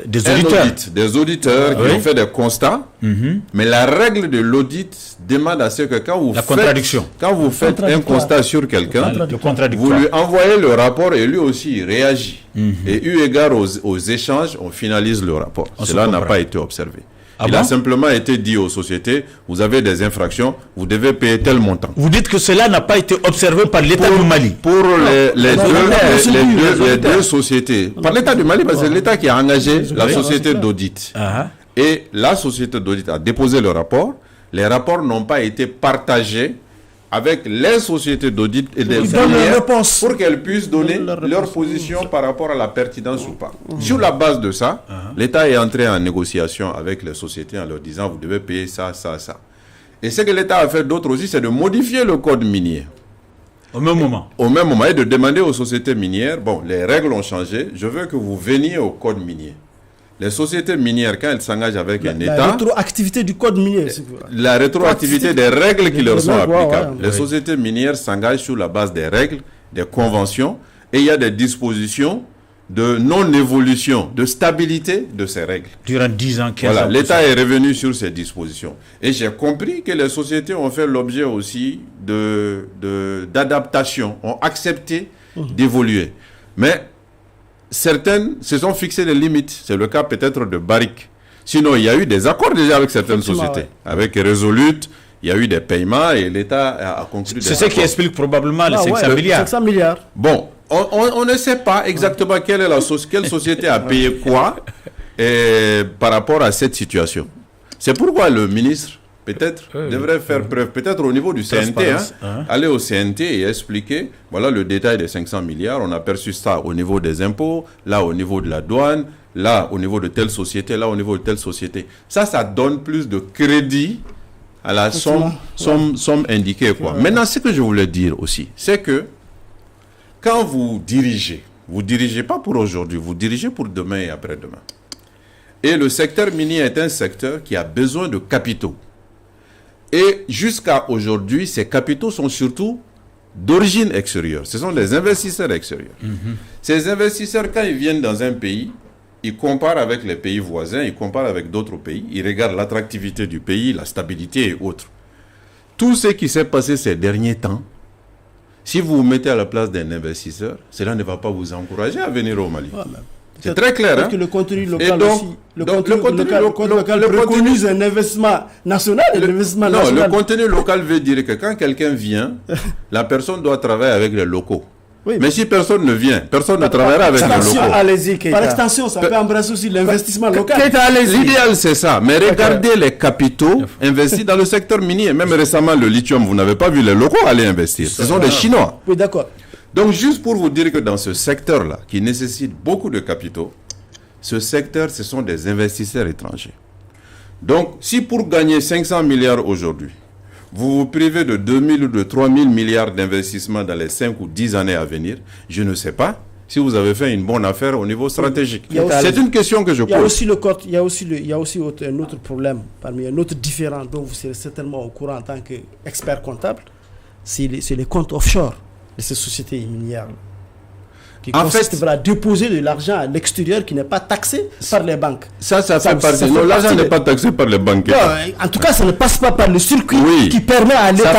des auditeurs. Des auditeurs qui ont fait des constats. Mais la règle de l'audit demande à ce que quand vous faites un constat sur quelqu'un, vous lui envoyez le rapport et lui aussi il réagit. Et eu égard aux échanges, on finalise le rapport. Cela n'a pas été observé. Il a simplement été dit aux sociétés, vous avez des infractions, vous devez payer tel montant. Vous dites que cela n'a pas été observé par l'État du Mali. Pour les deux sociétés. Par l'État du Mali, parce que c'est l'État qui a engagé la société d'audit. Et la société d'audit a déposé le rapport. Les rapports n'ont pas été partagés avec les sociétés d'audit et des filières pour qu'elles puissent donner leur position par rapport à la pertinence ou pas. Sur la base de ça, l'État est entré en négociation avec les sociétés en leur disant vous devez payer ça, ça, ça. Et ce que l'État a fait d'autre aussi, c'est de modifier le code minier. Au même moment. Au même moment, et de demander aux sociétés minières, bon, les règles ont changé, je veux que vous veniez au code minier. Les sociétés minières, quand elles s'engagent avec un État... La rétroactivité du code minier. La rétroactivité des règles qui leur sont applicables. Ouais. Les sociétés minières s'engagent sur la base des règles, des conventions, et il y a des dispositions de non-évolution, de stabilité de ces règles. Durant 10 ans, 15 ans. Voilà, l'État est revenu sur ces dispositions. Et j'ai compris que les sociétés ont fait l'objet aussi d'adaptation, ont accepté d'évoluer. Mais certaines se sont fixées des limites. C'est le cas peut-être de Barrick. Sinon, il y a eu des accords déjà avec certaines sociétés. Ouais. Avec Resolute, il y a eu des paiements et l'État a conclu des accords. C'est ce qui explique probablement les 500 milliards. 500 milliards. Bon, on ne sait pas exactement quelle société a payé quoi par rapport à cette situation. C'est pourquoi le ministre, peut-être, devrait faire preuve, peut-être au niveau du CNT, aller au CNT et expliquer, voilà le détail des 500 milliards, on a perçu ça au niveau des impôts, là au niveau de la douane, là au niveau de telle société, là au niveau de telle société. Ça donne plus de crédit à la somme indiquée, quoi. Maintenant, ce que je voulais dire aussi, c'est que quand vous dirigez pas pour aujourd'hui, vous dirigez pour demain et après-demain. Et le secteur minier est un secteur qui a besoin de capitaux. Et jusqu'à aujourd'hui, ces capitaux sont surtout d'origine extérieure. Ce sont des investisseurs extérieurs. Ces investisseurs, quand ils viennent dans un pays, ils comparent avec les pays voisins, ils comparent avec d'autres pays, ils regardent l'attractivité du pays, la stabilité et autres. Tout ce qui s'est passé ces derniers temps, si vous vous mettez à la place d'un investisseur, cela ne va pas vous encourager à venir au Mali. C'est très clair. Parce que le contenu local aussi. Le contenu local préconise un investissement national et l'investissement national. Non, le contenu local veut dire que quand quelqu'un vient, la personne doit travailler avec les locaux. Oui, mais si personne ne vient, personne ne travaillera avec les locaux. Allez-y, par extension, ça peut embrasser aussi l'investissement local. L'idéal, c'est ça. Mais regardez les capitaux investis dans le secteur minier. Même récemment, le lithium, vous n'avez pas vu les locaux aller investir. Ce sont des Chinois. Oui, d'accord. Donc, juste pour vous dire que dans ce secteur-là, qui nécessite beaucoup de capitaux, ce secteur, ce sont des investisseurs étrangers. Donc, si pour gagner 500 milliards aujourd'hui, vous vous privez de 2 000 ou de 3 000 milliards d'investissements dans les 5 ou 10 années à venir, je ne sais pas si vous avez fait une bonne affaire au niveau stratégique. C'est une question que je pose. Il y a aussi un autre problème, parmi un autre différent dont vous serez certainement au courant en tant qu'expert comptable, c'est les comptes offshore de ces sociétés minières qui consistent à déposer de l'argent à l'extérieur qui n'est pas taxé par les banques. Ça fait partie. Non, l'argent n'est pas taxé par les banques. En tout cas, ça ne passe pas par le circuit qui permet à l'État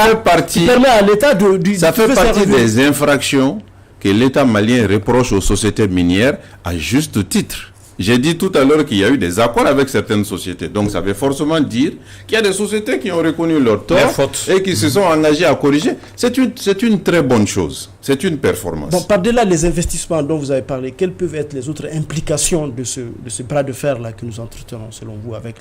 Ça fait partie des infractions que l'État malien reproche aux sociétés minières à juste titre. J'ai dit tout à l'heure qu'il y a eu des accords avec certaines sociétés. Donc, ça veut forcément dire qu'il y a des sociétés qui ont reconnu leur tort et qui se sont engagées à corriger. C'est une très bonne chose. C'est une performance. Bon, par-delà les investissements dont vous avez parlé, quelles peuvent être les autres implications de ce bras de fer-là que nous entretenons, selon vous, avec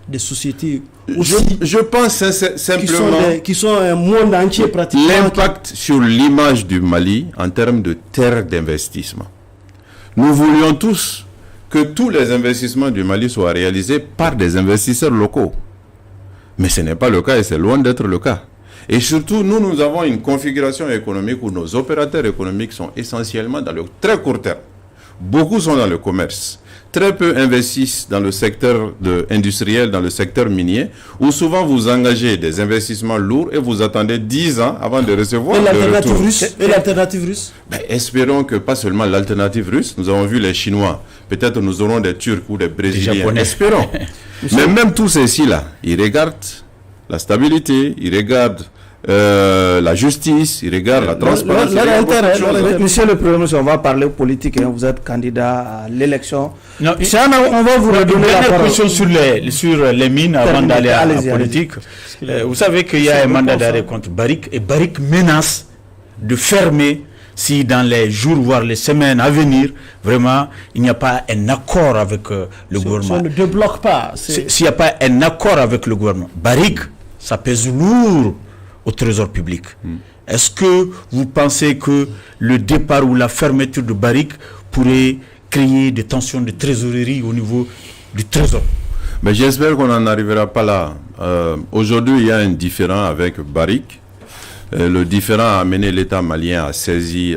des sociétés aussi je pense simplement qui sont un monde entier pratiquement. L'impact sur l'image du Mali en termes de terre d'investissement. Nous voulions tous que tous les investissements du Mali soient réalisés par des investisseurs locaux. Mais ce n'est pas le cas et c'est loin d'être le cas. Et surtout, nous avons une configuration économique où nos opérateurs économiques sont essentiellement dans le très court terme. Beaucoup sont dans le commerce. Très peu investissent dans le secteur industriel, dans le secteur minier, où souvent vous engagez des investissements lourds et vous attendez 10 ans avant de recevoir le retour. Et l'alternative russe espérons que pas seulement l'alternative russe. Nous avons vu les Chinois. Peut-être nous aurons des Turcs ou des Brésiliens. Espérons. Mais même tous ceux-ci-là, ils regardent la stabilité, ils regardent la justice, ils regardent la transparence. Monsieur le Premier ministre, on va parler politique. Vous êtes candidat à l'élection. On va vous redonner la parole. Question sur les mines avant d'aller à la politique. Vous savez qu'il y a un mandat d'arrêt contre Barrick et Barrick menace de fermer si dans les jours, voire les semaines à venir, vraiment, il n'y a pas un accord avec le gouvernement. Ça ne débloque pas. S'il n'y a pas un accord avec le gouvernement, Barrick, ça pèse lourd au trésor public. Est-ce que vous pensez que le départ ou la fermeture de Barrick pourrait créer des tensions de trésorerie au niveau du trésor? Mais j'espère qu'on n'en arrivera pas là. Aujourd'hui, il y a un différend avec Barrick. le différend a amené l'État malien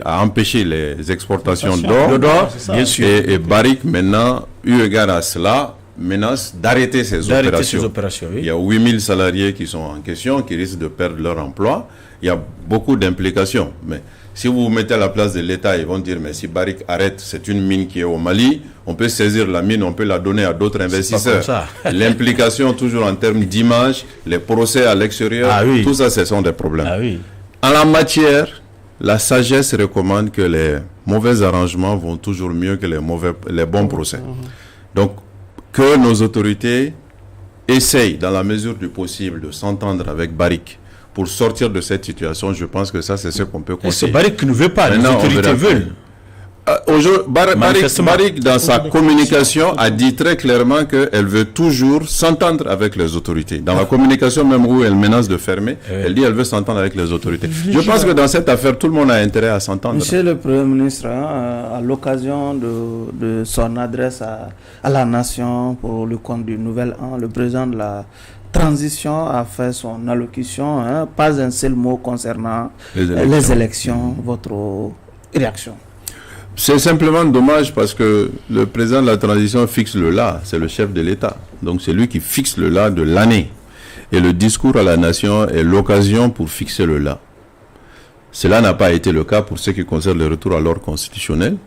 à empêcher les exportations d'or. Bien sûr. Et Barrick, maintenant, eu égard à cela, menace d'arrêter ces opérations. Oui. Il y a 8000 salariés qui sont en question, qui risquent de perdre leur emploi. Il y a beaucoup d'implications. Mais si vous vous mettez à la place de l'État, ils vont dire, mais si Barrick arrête, c'est une mine qui est au Mali, on peut saisir la mine, on peut la donner à d'autres investisseurs. L'implication toujours en termes d'image, les procès à l'extérieur, tout ça, ce sont des problèmes. En la matière, la sagesse recommande que les mauvais arrangements vont toujours mieux que les bons procès. Donc, que nos autorités essayent, dans la mesure du possible, de s'entendre avec Barrick pour sortir de cette situation. Je pense que ça, c'est ce qu'on peut conseiller. C'est Barrick qui ne veut pas, les autorités veulent. Barrick, dans sa communication, a dit très clairement qu'elle veut toujours s'entendre avec les autorités. Dans la communication même où elle menace de fermer, elle dit qu'elle veut s'entendre avec les autorités. Je pense que dans cette affaire, tout le monde a intérêt à s'entendre. Monsieur le Premier ministre, à l'occasion de son adresse à la nation pour le compte du Nouvel An, le président de la transition a fait son allocution, pas un seul mot concernant les élections. Votre réaction? C'est simplement dommage parce que le président de la transition fixe le là, c'est le chef de l'État. Donc c'est lui qui fixe le là de l'année. Et le discours à la nation est l'occasion pour fixer le là. Cela n'a pas été le cas pour ce qui concerne le retour à l'ordre constitutionnel.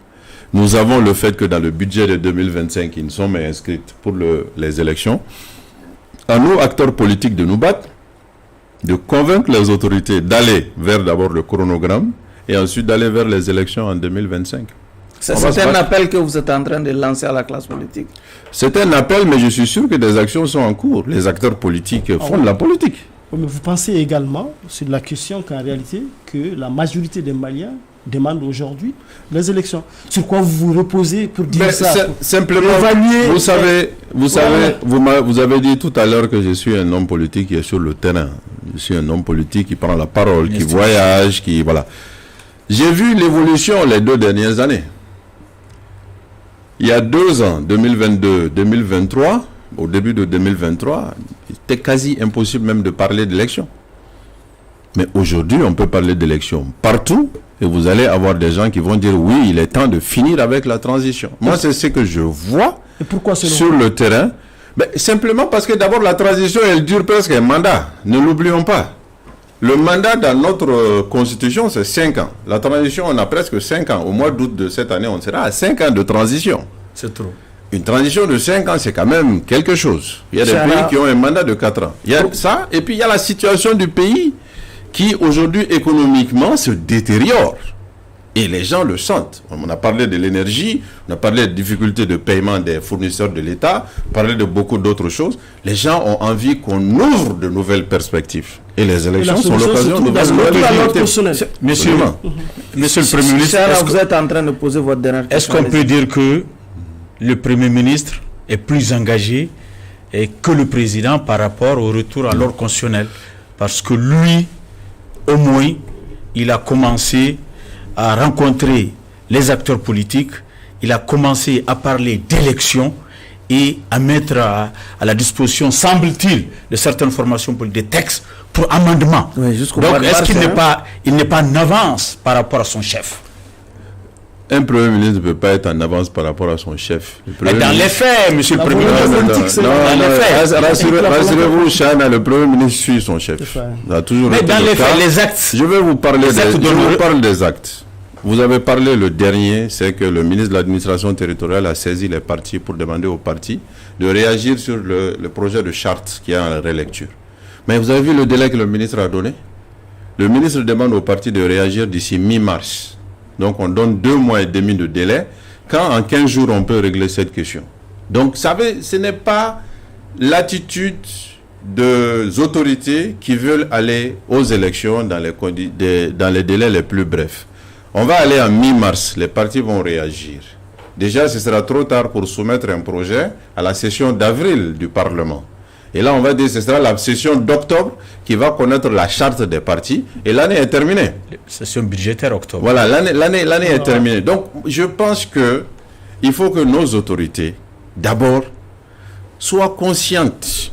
Nous avons le fait que dans le budget de 2025, une somme est inscrite pour les élections. À nous, acteurs politiques, de nous battre, de convaincre les autorités d'aller vers d'abord le chronogramme et ensuite d'aller vers les élections en 2025. C'est un appel que vous êtes en train de lancer à la classe politique. C'est un appel, mais je suis sûr que des actions sont en cours. Les acteurs politiques font de la politique. Mais vous pensez également sur la question qu'en réalité, que la majorité des Maliens demandent aujourd'hui les élections. Sur quoi vous vous reposez pour dire ça? Simplement, vous avez dit tout à l'heure que je suis un homme politique qui est sur le terrain. Je suis un homme politique qui prend la parole, qui voyage, qui... Voilà. J'ai vu l'évolution les 2 dernières années. Il y a 2 ans, 2022-2023, au début de 2023, c'était quasi impossible même de parler d'élection. Mais aujourd'hui, on peut parler d'élection partout et vous allez avoir des gens qui vont dire oui, il est temps de finir avec la transition. Moi, c'est ce que je vois sur le terrain. Mais simplement parce que d'abord, la transition, elle dure presque un mandat. Ne l'oublions pas. Le mandat dans notre constitution, c'est 5 ans. La transition, on a presque 5 ans. Au mois d'août de cette année, on sera à 5 ans de transition. C'est trop. Une transition de 5 ans, c'est quand même quelque chose. Il y a des pays qui ont un mandat de 4 ans. Il y a ça, et puis il y a la situation du pays qui, aujourd'hui, économiquement, se détériore. Et les gens le sentent. On a parlé de l'énergie, on a parlé des difficultés de paiement des fournisseurs de l'État, on a parlé de beaucoup d'autres choses. Les gens ont envie qu'on ouvre de nouvelles perspectives. Et les élections sont l'occasion de Monsieur le Premier ministre, vous êtes en train de poser votre dernière question. Est-ce qu'on peut dire que le Premier ministre est plus engagé que le président par rapport au retour à l'ordre constitutionnel? Parce que lui, au moins, il a commencé à rencontrer les acteurs politiques, il a commencé à parler d'élections et à mettre à la disposition, semble-t-il, de certaines formations politiques, des textes pour amendement. Oui, donc, est-ce qu'il n'est pas en avance par rapport à son chef? Un Premier ministre ne peut pas être en avance par rapport à son chef. Mais dans les faits, monsieur le Premier ministre, rassurez-vous, Chana, le Premier ministre suit son chef. Ça a toujours été dans les faits, les actes. Je vais vous parler des actes. Vous avez parlé, le dernier, c'est que le ministre de l'administration territoriale a saisi les partis pour demander aux partis de réagir sur le projet de charte qui est en rélecture. Mais vous avez vu le délai que le ministre a donné? Le ministre demande aux partis de réagir d'ici mi-mars. Donc on donne 2 mois et demi de délai, quand en 15 jours on peut régler cette question. Donc ce n'est pas l'attitude des autorités qui veulent aller aux élections dans les délais les plus brefs. On va aller en mi-mars, les partis vont réagir. Déjà, ce sera trop tard pour soumettre un projet à la session d'avril du Parlement. Et là, on va dire que ce sera la session d'octobre qui va connaître la charte des partis. Et l'année est terminée. Session budgétaire octobre. Voilà, l'année est terminée. Donc, je pense qu'il faut que nos autorités, d'abord, soient conscientes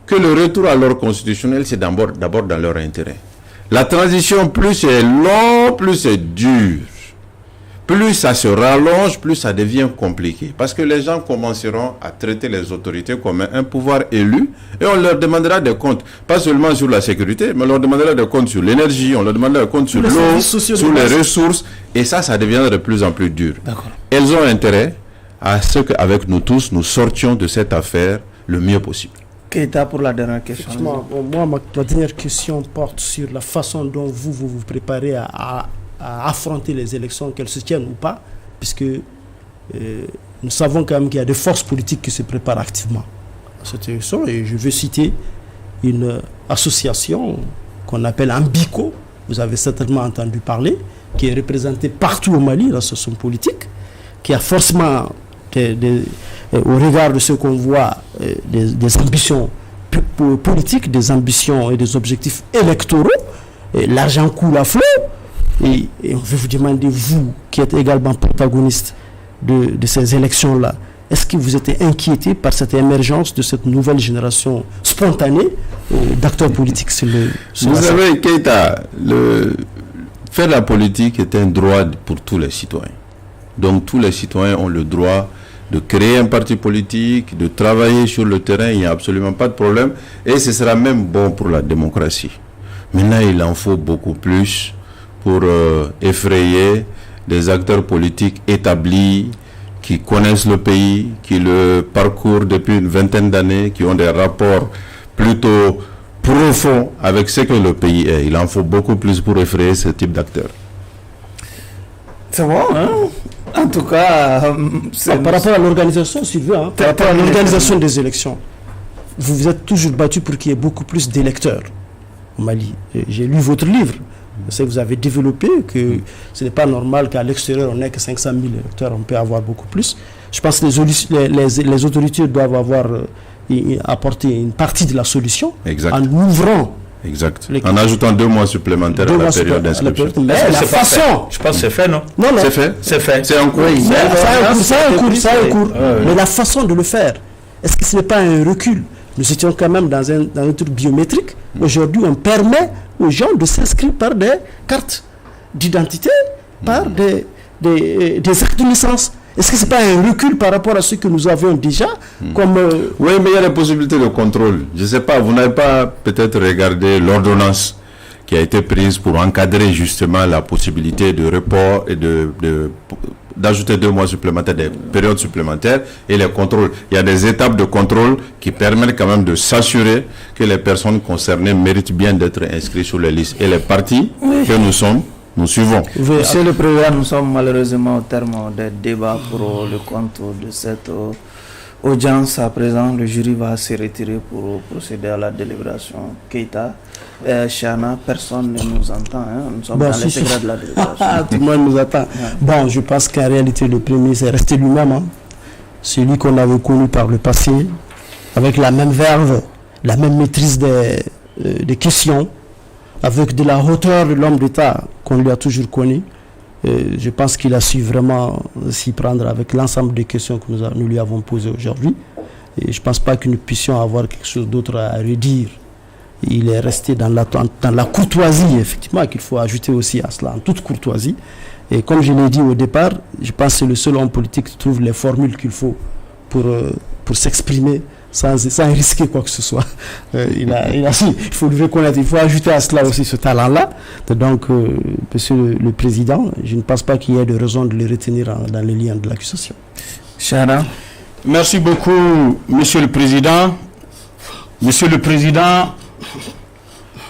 que le retour à l'ordre constitutionnel, c'est d'abord dans leur intérêt. La transition, plus c'est long, plus c'est dur. Plus ça se rallonge, plus ça devient compliqué. Parce que les gens commenceront à traiter les autorités comme un pouvoir élu et on leur demandera des comptes. Pas seulement sur la sécurité, mais on leur demandera des comptes sur l'énergie, on leur demandera des comptes sur l'eau, sur les ressources. Et ça deviendra de plus en plus dur. Elles ont intérêt à ce qu'avec nous tous, nous sortions de cette affaire le mieux possible. Keita pour la dernière question. Moi, ma dernière question porte sur la façon dont vous préparez à affronter les élections, qu'elles se tiennent ou pas, puisque nous savons quand même qu'il y a des forces politiques qui se préparent activement à cette élection. Et je veux citer une association qu'on appelle Ambico, vous avez certainement entendu parler, qui est représentée partout au Mali, l'association politique, qui a forcément, au regard de ce qu'on voit, des ambitions politiques, des ambitions et des objectifs électoraux. L'argent coule à flot. Et on veut vous demander, vous qui êtes également protagoniste de ces élections-là, est-ce que vous êtes inquiété par cette émergence de cette nouvelle génération spontanée d'acteurs politiques Vous savez, Keita, faire la politique est un droit pour tous les citoyens. Donc tous les citoyens ont le droit de créer un parti politique, de travailler sur le terrain, il n'y a absolument pas de problème. Et ce sera même bon pour la démocratie. Maintenant, il en faut beaucoup plus pour effrayer des acteurs politiques établis, qui connaissent le pays, qui le parcourent depuis une vingtaine d'années, qui ont des rapports plutôt profonds avec ce que le pays est. Il en faut beaucoup plus pour effrayer ce type d'acteurs. C'est bon, hein? En tout cas, par rapport à l'organisation, Sylvain, par rapport à l'organisation des élections, vous vous êtes toujours battu pour qu'il y ait beaucoup plus d'électeurs au Mali. J'ai lu votre livre. Je sais que vous avez développé que ce n'est pas normal qu'à l'extérieur on n'ait que 500 000 électeurs, on peut avoir beaucoup plus. Je pense que les autorités doivent avoir apporté une partie de la solution. Exact. En ouvrant. Exact. En ajoutant 2 mois supplémentaires à la période d'inscription. Mais la façon. Je pense que c'est fait, non? Non, c'est fait. C'est fait. C'est en cours. Ça a un cours. Mais la façon de le faire, est-ce que ce n'est pas un recul? Nous étions quand même dans un truc biométrique. Aujourd'hui, on permet aux gens de s'inscrire par des cartes d'identité, par des actes de naissance. Est-ce que ce n'est pas un recul par rapport à ce que nous avions déjà comme Oui, mais il y a des possibilités de contrôle. Je ne sais pas, vous n'avez pas peut-être regardé l'ordonnance qui a été prise pour encadrer justement la possibilité de report et d'ajouter 2 mois supplémentaires, des périodes supplémentaires et les contrôles. Il y a des étapes de contrôle qui permettent quand même de s'assurer que les personnes concernées méritent bien d'être inscrites sur les listes. Et les partis que nous suivons. Monsieur le Président, nous sommes malheureusement au terme des débats pour le compte de cette audience. À présent, le jury va se retirer pour procéder à la délibération. Keita, Chana, personne ne nous entend. Hein? Nous sommes dans les secrets de la délibération. Tout le monde nous attend. Bon, je pense qu'en réalité, le premier, c'est resté lui-même. Hein? Celui qu'on avait connu par le passé, avec la même verve, la même maîtrise des questions, avec de la hauteur de l'homme d'État qu'on lui a toujours connu. Je pense qu'il a su vraiment s'y prendre avec l'ensemble des questions que nous lui avons posées aujourd'hui. Et je ne pense pas que nous puissions avoir quelque chose d'autre à redire. Il est resté dans la courtoisie, effectivement, qu'il faut ajouter aussi à cela, en toute courtoisie. Et comme je l'ai dit au départ, je pense que c'est le seul homme politique qui trouve les formules qu'il faut pour s'exprimer sans risquer quoi que ce soit. Il faut le reconnaître, il faut ajouter à cela aussi ce talent-là. Donc, Monsieur le Président, je ne pense pas qu'il y ait de raison de le retenir dans les liens de l'accusation. Chana. Merci beaucoup, Monsieur le Président. Monsieur le Président,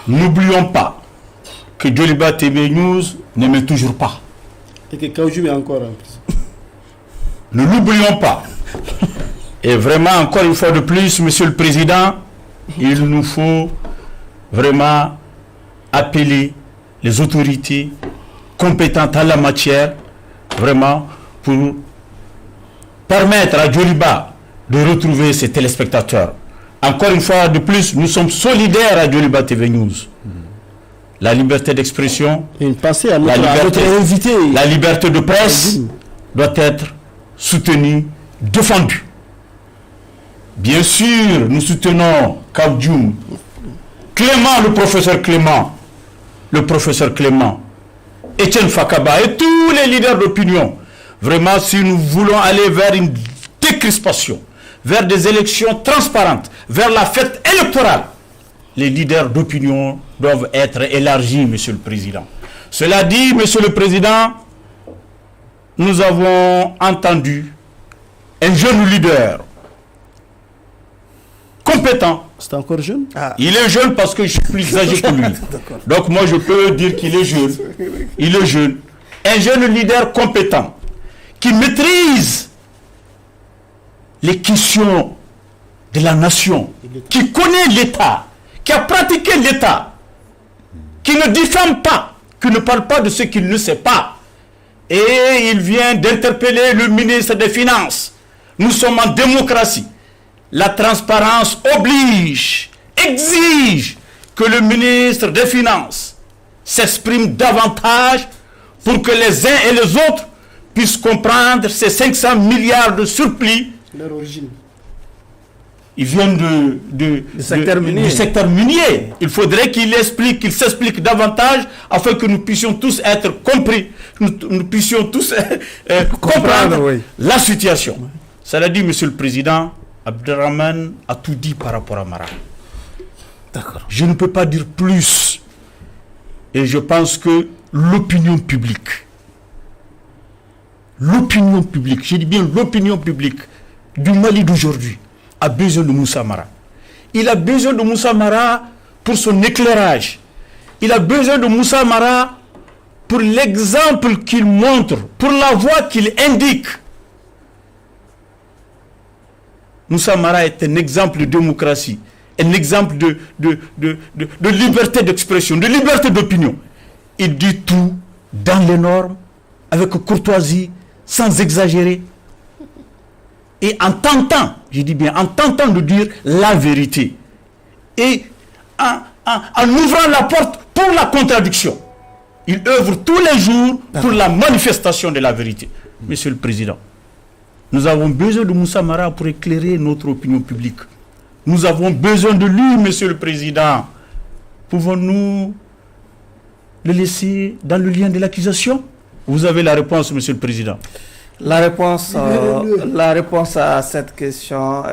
n'oublions pas que Djoliba TV News n'aimait toujours pas. Et que Kaoujou est encore en plus. Ne l'oublions pas. Et vraiment, encore une fois de plus, Monsieur le Président, il nous faut vraiment appeler les autorités compétentes en la matière, vraiment, pour permettre à Djoliba de retrouver ses téléspectateurs. Encore une fois de plus, nous sommes solidaires à Djoliba TV News. La liberté d'expression, la liberté de presse doit être soutenue, défendue. Bien sûr, nous soutenons Kaoudjoum, Clément, le professeur Clément, le professeur Clément, Etienne Fakaba et tous les leaders d'opinion, vraiment, si nous voulons aller vers une décrispation, vers des élections transparentes, vers la fête électorale, les leaders d'opinion doivent être élargis, Monsieur le Président. Cela dit, Monsieur le Président, nous avons entendu un jeune leader compétent. C'est encore jeune? Il est jeune parce que je suis plus âgé que lui. Donc moi je peux dire qu'il est jeune. Il est jeune. Un jeune leader compétent qui maîtrise les questions de la nation, qui connaît l'État, qui a pratiqué l'État, qui ne diffame pas, qui ne parle pas de ce qu'il ne sait pas. Et il vient d'interpeller le ministre des Finances. Nous sommes en démocratie. La transparence oblige, exige que le ministre des Finances s'exprime davantage pour que les uns et les autres puissent comprendre ces 500 milliards de surplus. Leur origine. Ils viennent du secteur minier. Il faudrait qu'il s'explique davantage afin que nous puissions tous être compris, nous puissions tous comprendre la situation. Cela dit, Monsieur le Président, Abderrahmane a tout dit par rapport à Mara. D'accord. Je ne peux pas dire plus. Et je pense que l'opinion publique, je dis bien l'opinion publique du Mali d'aujourd'hui, a besoin de Moussa Mara. Il a besoin de Moussa Mara pour son éclairage. Il a besoin de Moussa Mara pour l'exemple qu'il montre, pour la voie qu'il indique. Moussa Mara est un exemple de démocratie, un exemple de liberté d'expression, de liberté d'opinion. Il dit tout dans les normes, avec courtoisie, sans exagérer. Et en tentant, je dis bien, en tentant de dire la vérité. Et en ouvrant la porte pour la contradiction. Il œuvre tous les jours pour la manifestation de la vérité. Monsieur le Président, nous avons besoin de Moussa Mara pour éclairer notre opinion publique. Nous avons besoin de lui, Monsieur le Président. Pouvons-nous le laisser dans le lien de l'accusation? Vous avez la réponse, Monsieur le Président. La réponse à cette question,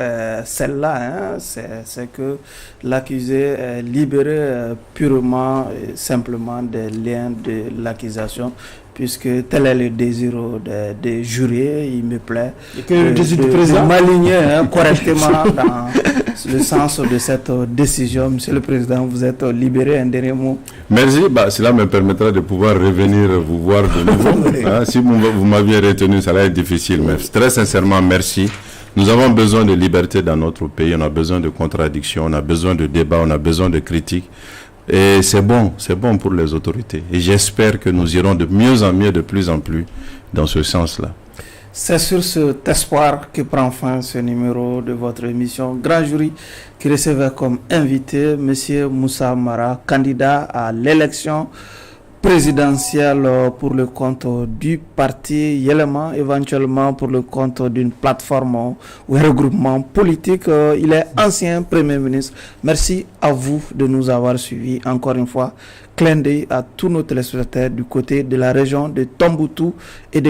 celle-là, c'est que l'accusé est libéré purement et simplement des liens de l'accusation, puisque tel est le désir des jurés. Il me plaît de m'aligner correctement dans le sens de cette décision. Monsieur le Président, vous êtes libéré. Un dernier mot. Merci. Cela me permettra de pouvoir revenir vous voir de nouveau. Si vous m'aviez retenu, ça allait être difficile. Mais très sincèrement, merci. Nous avons besoin de liberté dans notre pays. On a besoin de contradictions, on a besoin de débats, on a besoin de critiques. Et c'est bon pour les autorités. Et j'espère que nous irons de mieux en mieux, de plus en plus dans ce sens-là. C'est sur cet espoir que prend fin ce numéro de votre émission Grand Jury, qui recevait comme invité M. Moussa Mara, candidat à l'élection présidentielle pour le compte du parti Yélema, éventuellement pour le compte d'une plateforme ou un regroupement politique. Il est ancien Premier ministre. Merci à vous de nous avoir suivis. Encore une fois, clin d'œil à tous nos téléspectateurs du côté de la région de Tombouctou et de